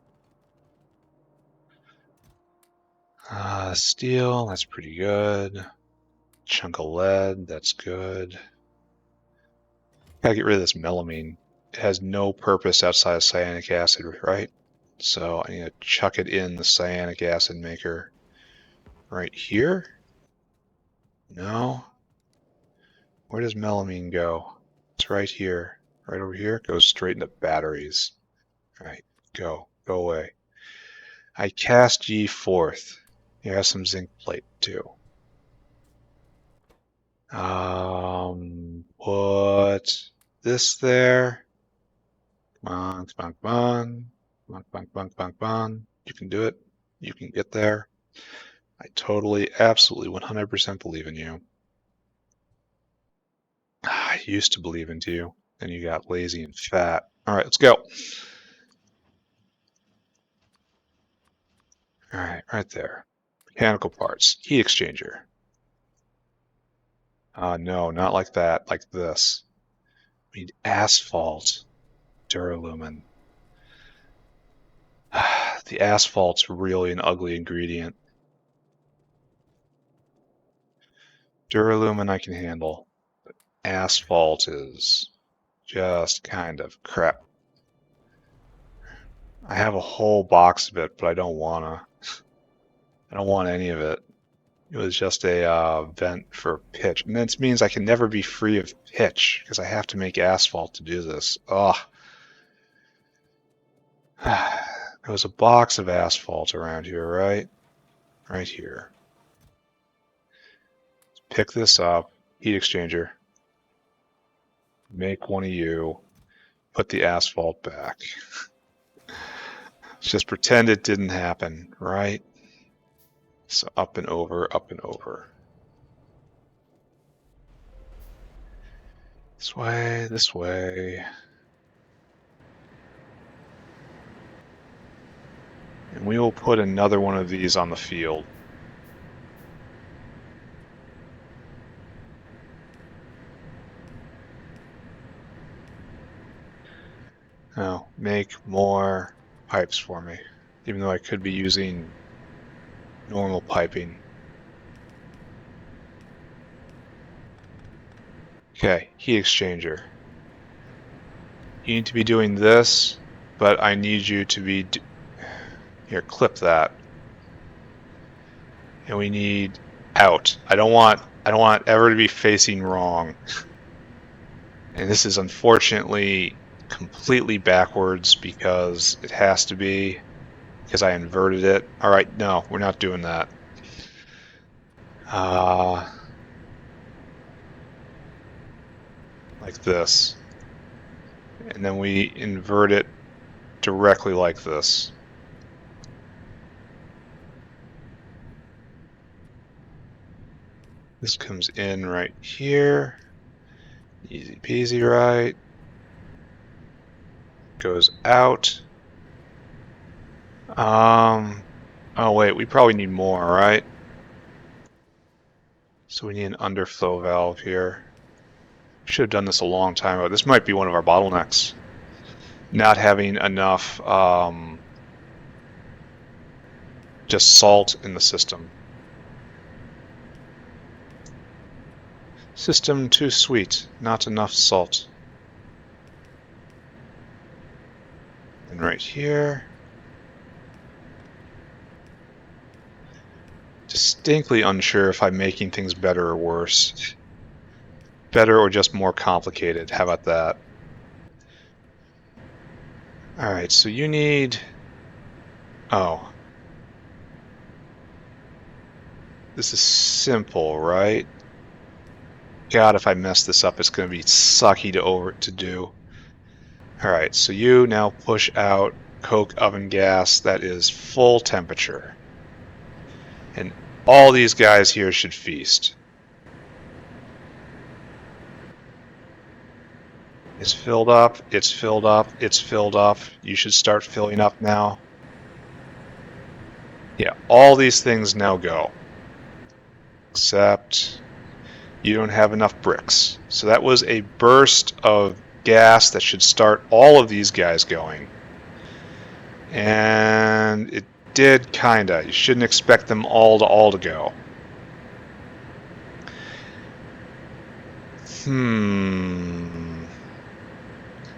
Steel, that's pretty good. Chunk of lead, that's good. Gotta get rid of this melamine. It has no purpose outside of cyanic acid, right? So I need to chuck it in the cyanic acid maker right here. No. Where does melamine go? It's right here. Right over here. It goes straight into batteries. All right, go away. I cast ye forth. Here has some zinc plate too. Put this there. Come on, come on, come on. Come on, come on, come on, come on, come on. You can do it. You can get there. I totally, absolutely, 100% believe in you. I used to believe in you. Then you got lazy and fat. All right, let's go. All right, right there. Mechanical parts. Heat exchanger. No, not like that. Like this. We need asphalt. Duralumin. The asphalt's really an ugly ingredient. Duralumin I can handle. But asphalt is just kind of crap. I have a whole box of it, but I don't wanna. I don't want any of it. It was just a vent for pitch. And this means I can never be free of pitch because I have to make asphalt to do this. Ugh. There was a box of asphalt around here, right? Right here. Let's pick this up. Heat exchanger. Make one of you. Put the asphalt back. Just pretend it didn't happen, right? So up and over, up and over. This way, this way. And we will put another one of these on the field. Now, make more pipes for me, even though I could be using normal piping. Okay, heat exchanger. You need to be doing this, but I need you to be... Here, clip that. And we need out. I don't want ever to be facing wrong. And this is unfortunately completely backwards because it has to be, because I inverted it. All right, no, we're not doing that. Like this. And then we invert it directly like this. This comes in right here. Easy peasy, right? Goes out. Oh wait, we probably need more, right? So we need an underflow valve here. Should have done this a long time ago. This might be one of our bottlenecks. Not having enough just salt in the system. System too sweet, not enough salt. And right here. Distinctly unsure if I'm making things better or worse. Better or just more complicated. How about that? Alright, so you need... Oh. This is simple, right? God, if I mess this up, it's going to be sucky to do. Alright, so you now push out coke oven gas that is full temperature. And all these guys here should feast. It's filled up, it's filled up, it's filled up. You should start filling up now. Yeah, all these things now go. Except you don't have enough bricks. So that was a burst of gas that should start all of these guys going. And it did kinda. You shouldn't expect them all to go.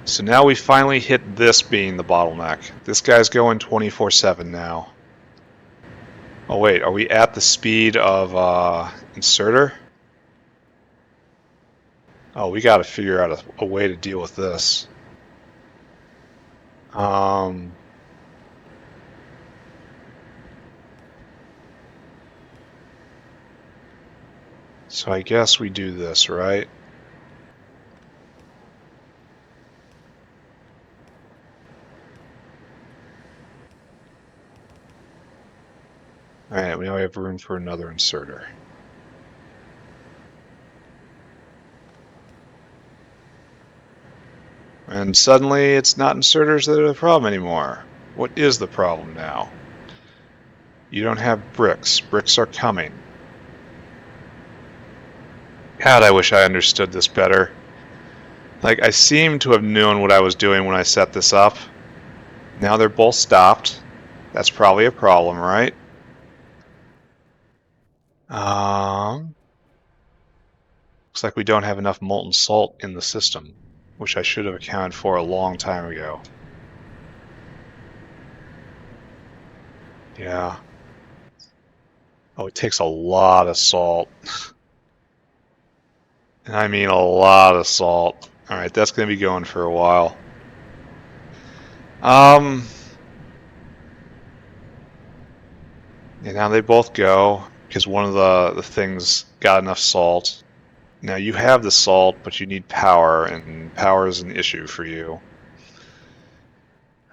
So now we finally hit this being the bottleneck. This guy's going 24/7 now. Oh wait, are we at the speed of inserter? Oh, we got to figure out a way to deal with this. So I guess we do this, right? Alright, we now have room for another inserter. And suddenly it's not inserters that are the problem anymore. What is the problem now? You don't have bricks. Bricks are coming. God, I wish I understood this better. Like, I seem to have known what I was doing when I set this up. Now they're both stopped. That's probably a problem, right? Looks like we don't have enough molten salt in the system, which I should have accounted for a long time ago. Yeah. Oh, it takes a lot of salt. And I mean a lot of salt. Alright, that's going to be going for a while. And now they both go, because one of the things got enough salt. Now you have the salt, but you need power, and power is an issue for you.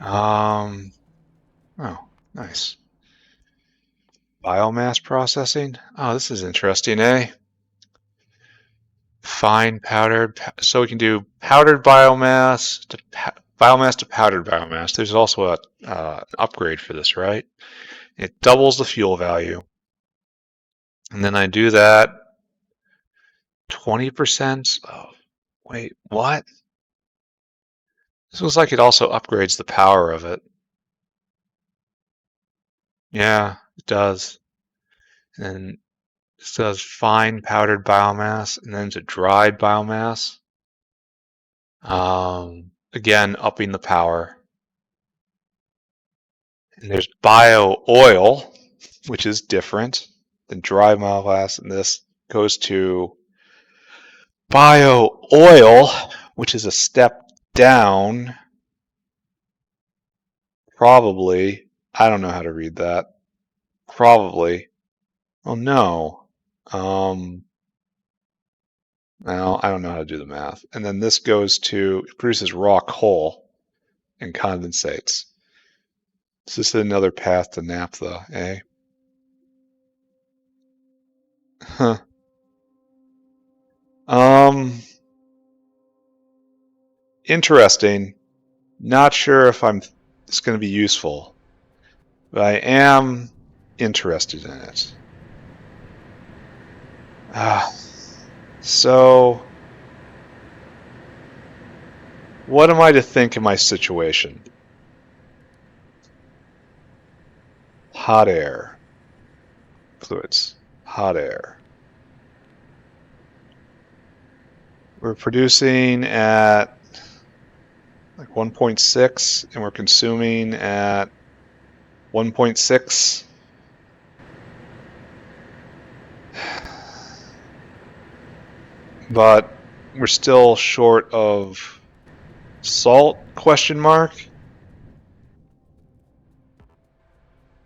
Oh, nice. Biomass processing? Oh, this is interesting, eh? Fine powdered, so we can do powdered biomass to biomass to powdered biomass. There's also an upgrade for this, right? It doubles the fuel value. And then I do that 20%. Oh, wait, what? This looks like it also upgrades the power of it. Yeah, it does. And this does fine powdered biomass, and then to dried biomass. Again, upping the power. And there's bio oil, which is different than dry biomass, and this goes to bio oil, which is a step down. Probably. I don't know how to read that. Probably. Oh no. Well, I don't know how to do the math. And then this goes to, it produces raw coal and condensates. So this is another path to naphtha, eh? Huh. Interesting. Not sure if it's going to be useful, but I am interested in it. So, what am I to think of my situation? Hot air. Fluids. Hot air. We're producing at like 1.6 and we're consuming at 1.6. But we're still short of salt, question mark.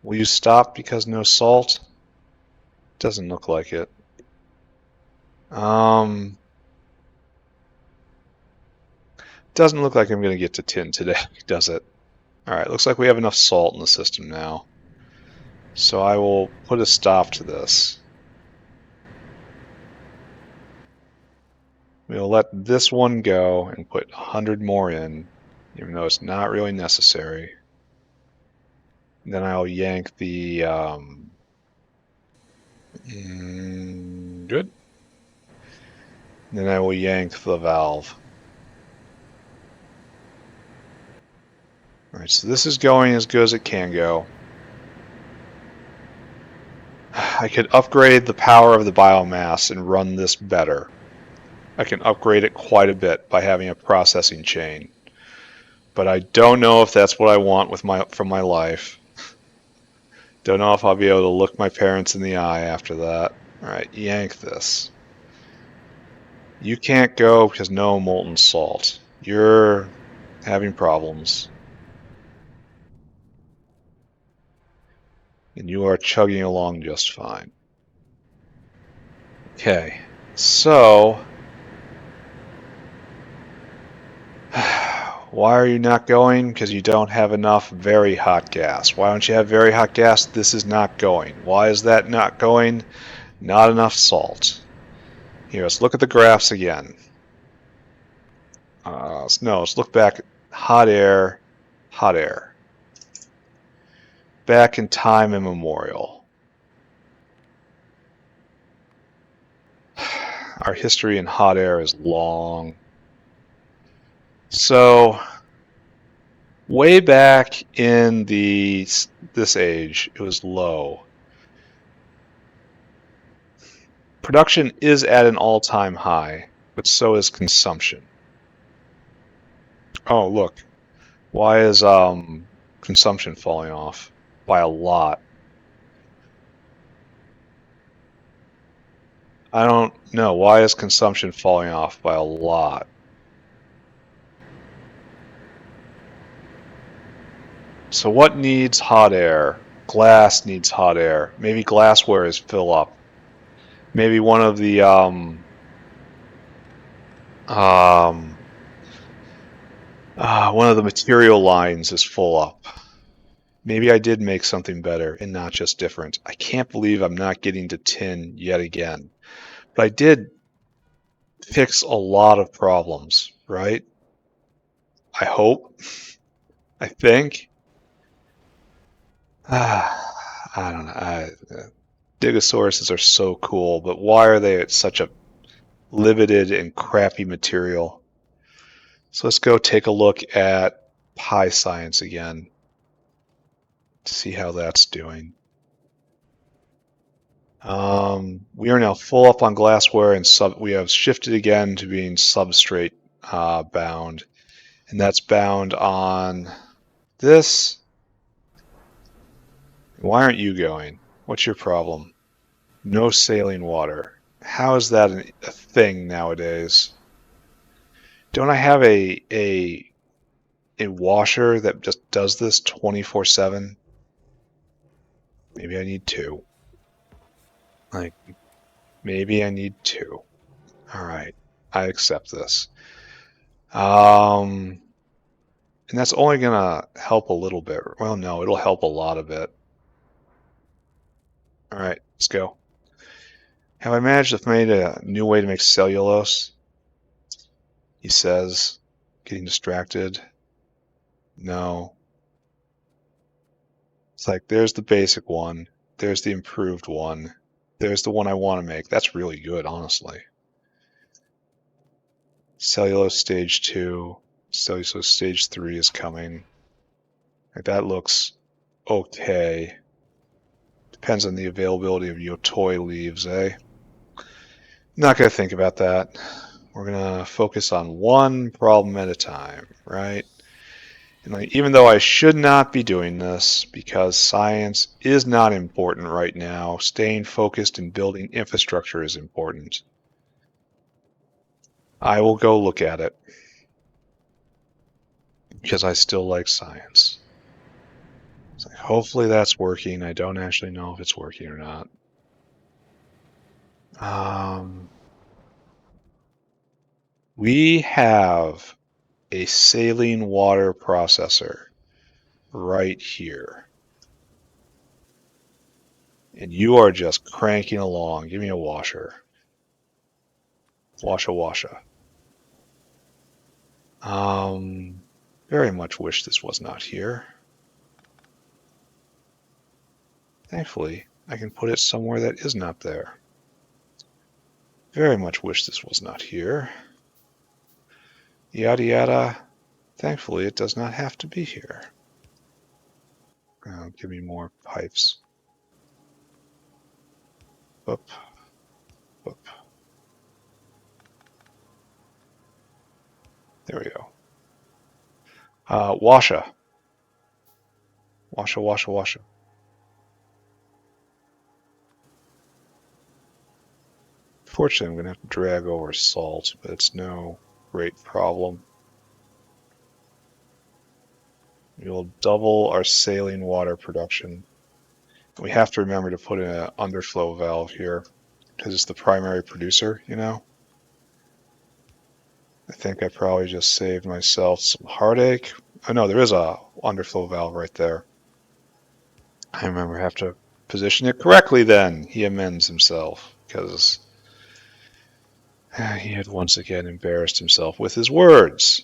Will you stop because no salt? Doesn't look like it. Doesn't look like I'm going to get to tin today, does it? Alright, looks like we have enough salt in the system now. So I will put a stop to this. We'll let this one go and put 100 more in, even though it's not really necessary. And then I'll yank the... good. And then I will yank the valve. Alright, so this is going as good as it can go. I could upgrade the power of the biomass and run this better. I can upgrade it quite a bit by having a processing chain. But I don't know if that's what I want from my life. Don't know if I'll be able to look my parents in the eye after that. Alright, yank this. You can't go because no molten salt. You're having problems. And you are chugging along just fine. Okay, so... why are you not going? Because you don't have enough very hot gas. Why don't you have very hot gas? This is not going. Why is that not going? Not enough salt. Here, let's look at the graphs again. No, let's look back at hot air, hot air. Back in time immemorial. Our history in hot air is long. So, way back in this age, it was low. Production is at an all-time high, but so is consumption. Oh, look. Why is consumption falling off? By a lot. I don't know. Why is consumption falling off by a lot? So what needs hot air? Glass needs hot air. Maybe glassware is fill up. Maybe one of the material lines is full up. Maybe I did make something better and not just different. I can't believe I'm not getting to tin yet again. But I did fix a lot of problems, right? I hope. I think. I don't know. Digosauruses are so cool, but why are they such a limited and crappy material? So let's go take a look at pi science again to see how that's doing. We are now full up on glassware, and we have shifted again to being substrate bound, and that's bound on this. Why aren't you going? What's your problem? No saline water. How is that a thing nowadays? Don't I have a washer that just does this 24/7? Maybe I need two. Like, maybe I need two. All right, I accept this. And that's only gonna help a little bit. Well, no, it'll help a lot of it. All right, let's go. Have I managed to find a new way to make cellulose? He says, getting distracted. No. It's like, there's the basic one. There's the improved one. There's the one I want to make. That's really good, honestly. Cellulose stage 2. Cellulose stage 3 is coming. Like, that looks okay. Depends on the availability of yotoi leaves, eh? Not going to think about that. We're going to focus on one problem at a time, right? And like, even though I should not be doing this because science is not important right now, staying focused and building infrastructure is important. I will go look at it because I still like science. So hopefully that's working. I don't actually know if it's working or not. We have a saline water processor right here. And you are just cranking along. Give me a washer. Washa, washa. Very much wish this was not here. Thankfully, I can put it somewhere that is not there. Very much wish this was not here. Yada yada. Thankfully, it does not have to be here. Give me more pipes. Boop. Boop. There we go. Washa. Washa, washa, washa. Fortunately, I'm going to have to drag over salt, but it's no great problem. We will double our saline water production. We have to remember to put in an underflow valve here because it's the primary producer, you know? I think I probably just saved myself some heartache. Oh no, there is a underflow valve right there. I remember I have to position it correctly then. He amends himself because he had once again embarrassed himself with his words.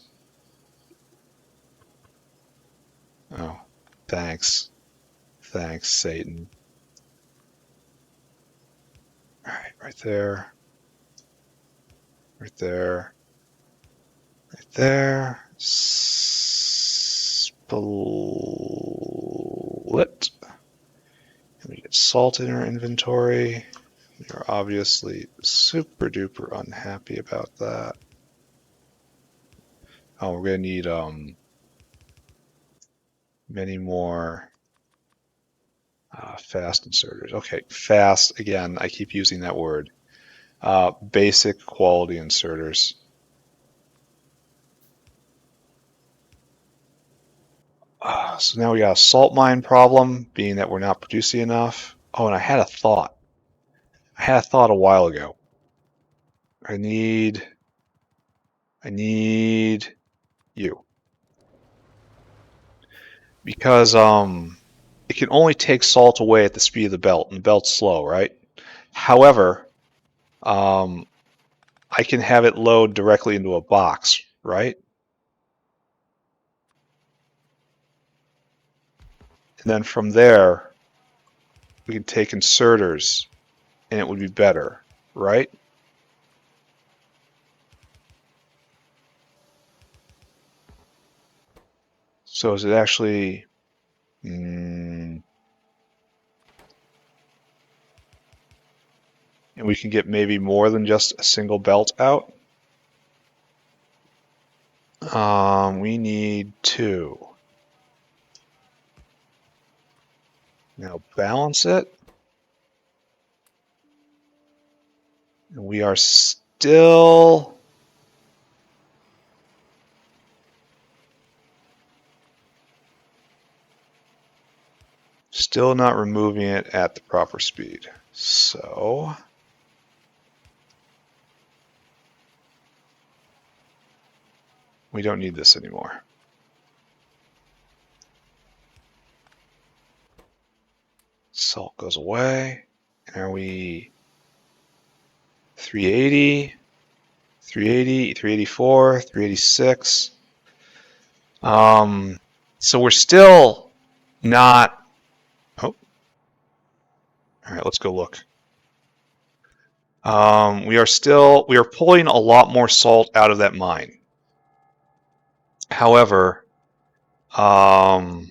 Oh, thanks. Thanks, Satan. All right, right there. Right there. Right there. Split. And we get salt in our inventory. We are obviously super duper unhappy about that. Oh, we're gonna need many more fast inserters. Okay, fast again. I keep using that word. Basic quality inserters. So now we got a salt mine problem, being that we're not producing enough. Oh, and I had a thought. I had a thought a while ago. I need you. Because it can only take salt away at the speed of the belt, and the belt's slow, right? However, I can have it load directly into a box, right? And then from there, we can take inserters, and it would be better, right? So is it actually... and we can get maybe more than just a single belt out? We need 2. Now balance it. And we are still not removing it at the proper speed. So we don't need this anymore. Salt goes away. And we 380, 380, 384, 386. So we're still not. Oh, all right. Let's go look. We are pulling a lot more salt out of that mine. However, the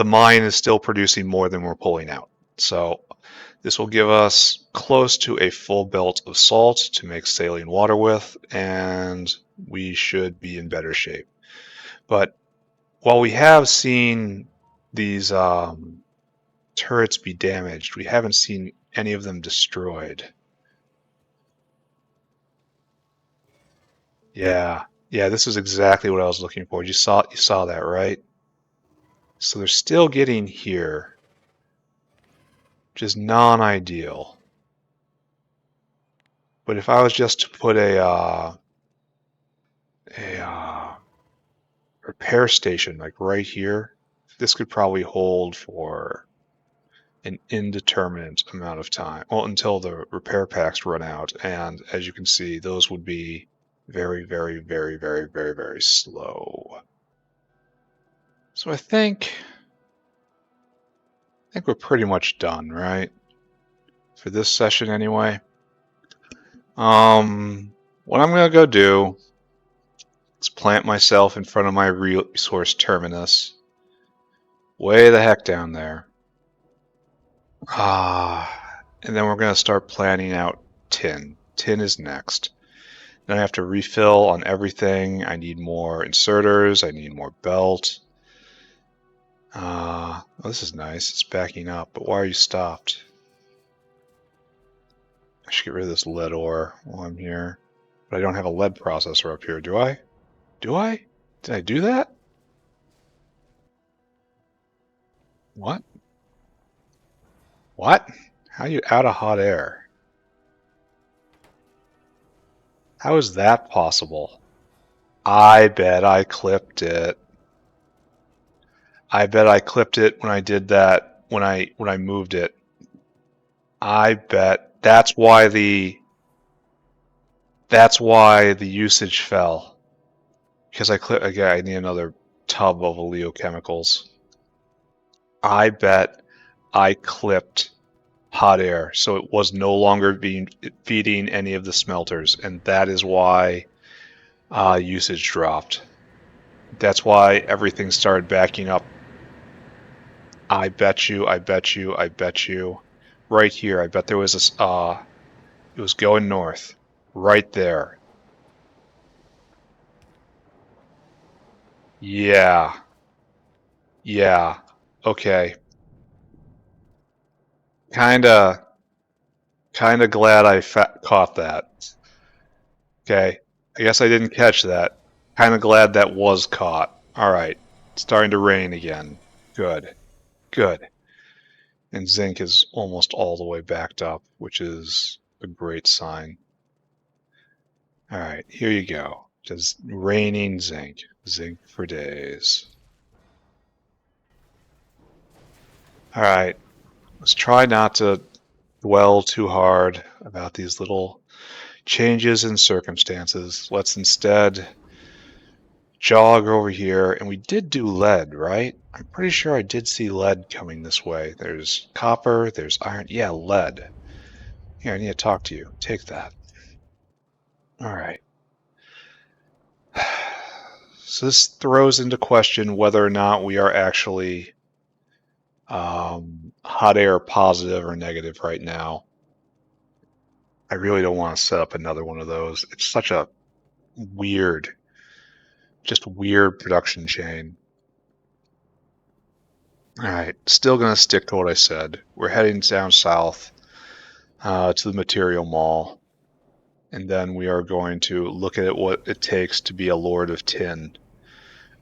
mine is still producing more than we're pulling out. So this will give us close to a full belt of salt to make saline water with, and we should be in better shape. But while we have seen these turrets be damaged, we haven't seen any of them destroyed. Yeah, this is exactly what I was looking for. You saw that, right? So they're still getting here, which is non-ideal. But if I was just to put a repair station like right here, this could probably hold for an indeterminate amount of time. Well, until the repair packs run out, and as you can see, those would be very, very, very, very, very, very slow. So I think we're pretty much done, right? For this session anyway. What I'm gonna go do is plant myself in front of my resource terminus, way the heck down there. And then we're gonna start planning out tin. Tin is next. Then I have to refill on everything. I need more inserters. I need more belt. Oh, this is nice. It's backing up, but why are you stopped? I should get rid of this lead ore while I'm here. But I don't have a lead processor up here, do I? Do I? Did I do that? What? What? How are you out of hot air? How is that possible? I bet I clipped it. I bet I clipped it when I did that, when I moved it. I bet that's why the usage fell. Because again, I need another tub of oleochemicals. I bet I clipped hot air, so it was no longer feeding any of the smelters, and that is why usage dropped. That's why everything started backing up. I bet you. Right here, I bet there was it was going north. Right there. Yeah. Yeah. Okay. Kinda glad I caught that. Okay. I guess I didn't catch that. Kinda glad that was caught. Alright. It's starting to rain again. Good. Good. And zinc is almost all the way backed up, which is a great sign. Alright, here you go. Just raining zinc. Zinc for days. Alright, let's try not to dwell too hard about these little changes in circumstances. Let's instead jog over here. And we did do lead, right? I'm pretty sure I did see lead coming this way. There's copper, there's iron. Yeah, lead. Here, I need to talk to you. Take that. Alright. So this throws into question whether or not we are actually hot air positive or negative right now. I really don't want to set up another one of those. It's such a weird production chain. Alright, still going to stick to what I said. We're heading down south to the material mall. And then we are going to look at what it takes to be a Lord of Tin.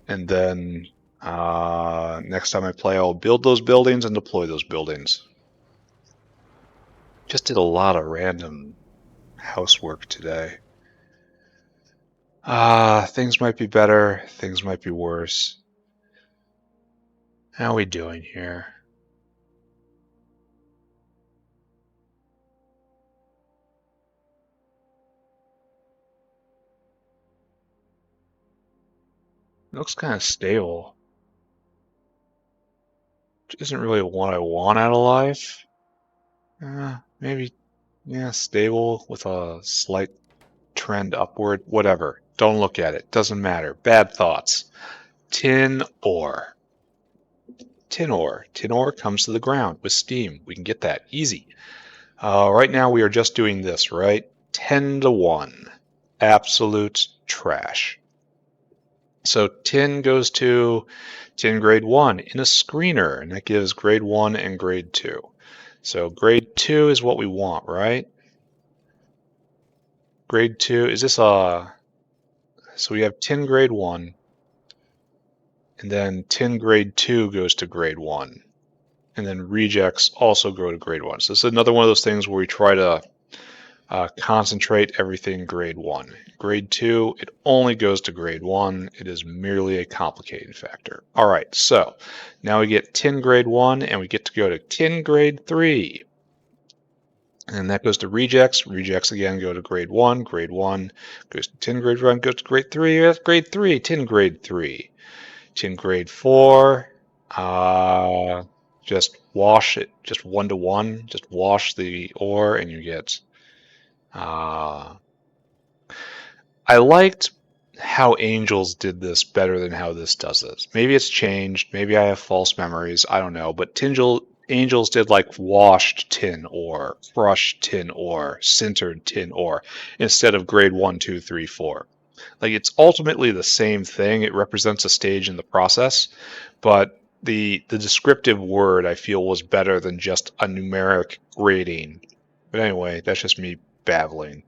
And then next time I play, I'll build those buildings and deploy those buildings. Just did a lot of random housework today. Things might be better, things might be worse. How are we doing here? It looks kind of stable. Which isn't really what I want out of life. Maybe, yeah, stable with a slight trend upward. Whatever. Don't look at it. Doesn't matter. Bad thoughts. Tin ore. Tin ore. Tin ore comes to the ground with steam. We can get that. Easy. Right now we are just doing this, right? 10 to 1. Absolute trash. So tin goes to tin grade 1 in a screener, and that gives grade 1 and grade 2. So grade 2 is what we want, right? Grade 2, is this a... So we have tin grade 1, and then tin grade 2 goes to grade 1. And then rejects also go to grade 1. So this is another one of those things where we try to concentrate everything grade 1. Grade 2, it only goes to grade 1. It is merely a complicating factor. All right, so now we get tin grade 1, and we get to go to tin grade 3. And that goes to rejects. Rejects again go to grade 1. Grade 1 goes to tin grade 1, goes to grade 3. That's grade 3, tin grade 3. Tin grade 4, just wash it, just 1 to 1. Just wash the ore, and you get... I liked how Angels did this better than how this does this. Maybe it's changed. Maybe I have false memories. I don't know. But Angels did like washed tin ore, crushed tin ore, sintered tin ore, instead of grade 1, 2, 3, 4. Like, it's ultimately the same thing. It represents a stage in the process, but the descriptive word I feel was better than just a numeric grading. But anyway, that's just me babbling.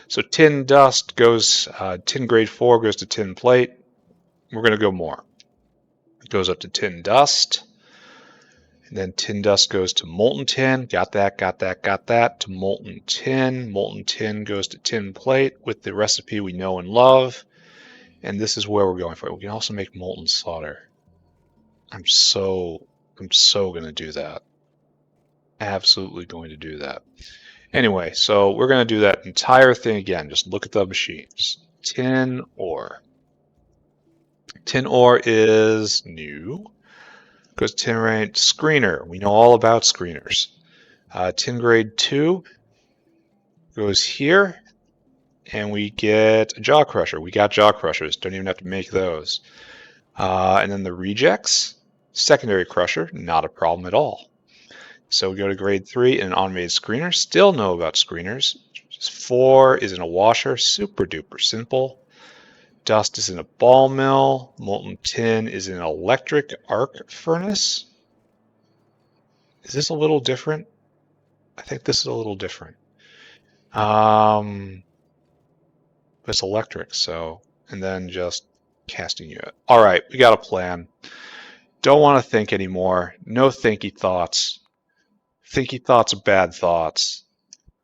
So tin dust goes, tin grade 4 goes to tin plate. We're going to go more. It goes up to tin dust. And then tin dust goes to molten tin. Got that, got that, got that. To molten tin. Molten tin goes to tin plate with the recipe we know and love. And this is where we're going for it. We can also make molten solder. I'm so going to do that. Absolutely going to do that. Anyway, so we're going to do that entire thing again. Just look at the machines. Tin ore. Tin ore is new. Goes to tin grade screener. We know all about screeners. Tin grade 2 goes here, and we get a jaw crusher. We got jaw crushers. Don't even have to make those. And then the rejects, secondary crusher, not a problem at all. So we go to grade 3 in an automated screener. Still know about screeners. 4 is in a washer. Super duper simple. Dust is in a ball mill. Molten tin is in an electric arc furnace. Is this a little different? I think this is a little different. But it's electric, so, and then just casting unit. All right, we got a plan. Don't want to think anymore. No thinky thoughts. Thinky thoughts are bad thoughts.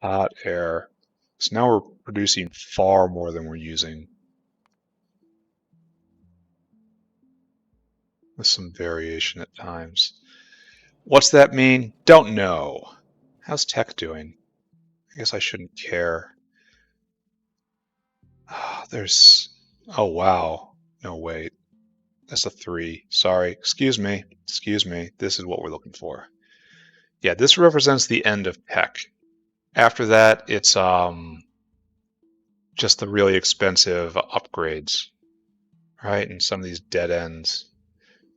Hot air. So now we're producing far more than we're using. With some variation at times. What's that mean? Don't know. How's tech doing? I guess I shouldn't care. Oh wow. No, wait. That's a 3. Sorry. Excuse me. Excuse me. This is what we're looking for. Yeah, this represents the end of tech. After that, it's just the really expensive upgrades, right? And some of these dead ends.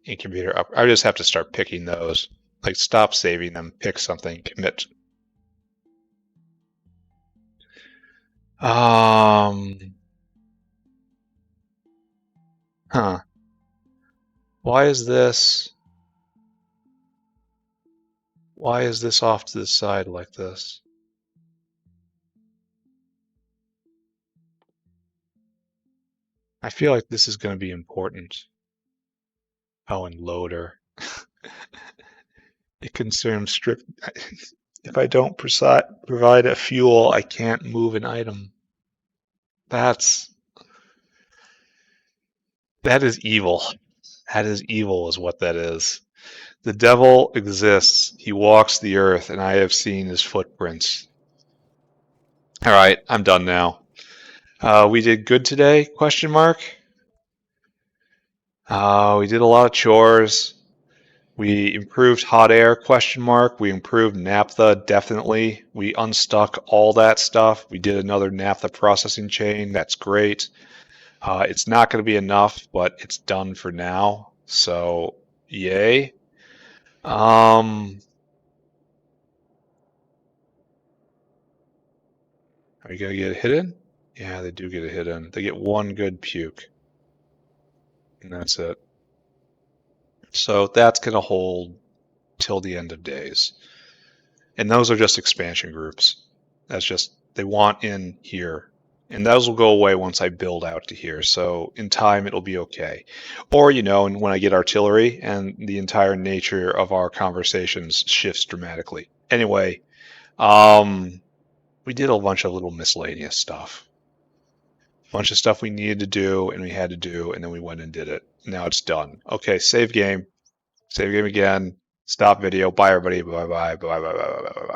Incubator up. I just have to start picking those. Like, stop saving them. Pick something. Commit. Huh. Why is this off to the side like this? I feel like this is going to be important. Oh, and loader. It consumes strict. If I don't provide a fuel, I can't move an item. That is evil. That is evil, is what that is. The devil exists. He walks the earth, and I have seen his footprints. All right, I'm done now. We did good today? Question mark. We did a lot of chores. We improved hot air, ? We improved naphtha, definitely. We unstuck all that stuff. We did another naphtha processing chain. That's great. It's not going to be enough, but it's done for now. So, yay. Are you going to get a hit in? Yeah, they do get a hit in. They get one good puke. And that's it. So that's going to hold till the end of days. And those are just expansion groups. That's just, they want in here. And those will go away once I build out to here. So in time, it'll be okay. Or, and when I get artillery and the entire nature of our conversations shifts dramatically. Anyway, we did a bunch of little miscellaneous stuff. A bunch of stuff we needed to do and we had to do, and then we went and did it. Now it's done. Okay, save game. Save game again. Stop video. Bye, everybody. Bye, bye, bye, bye, bye, bye, bye, bye.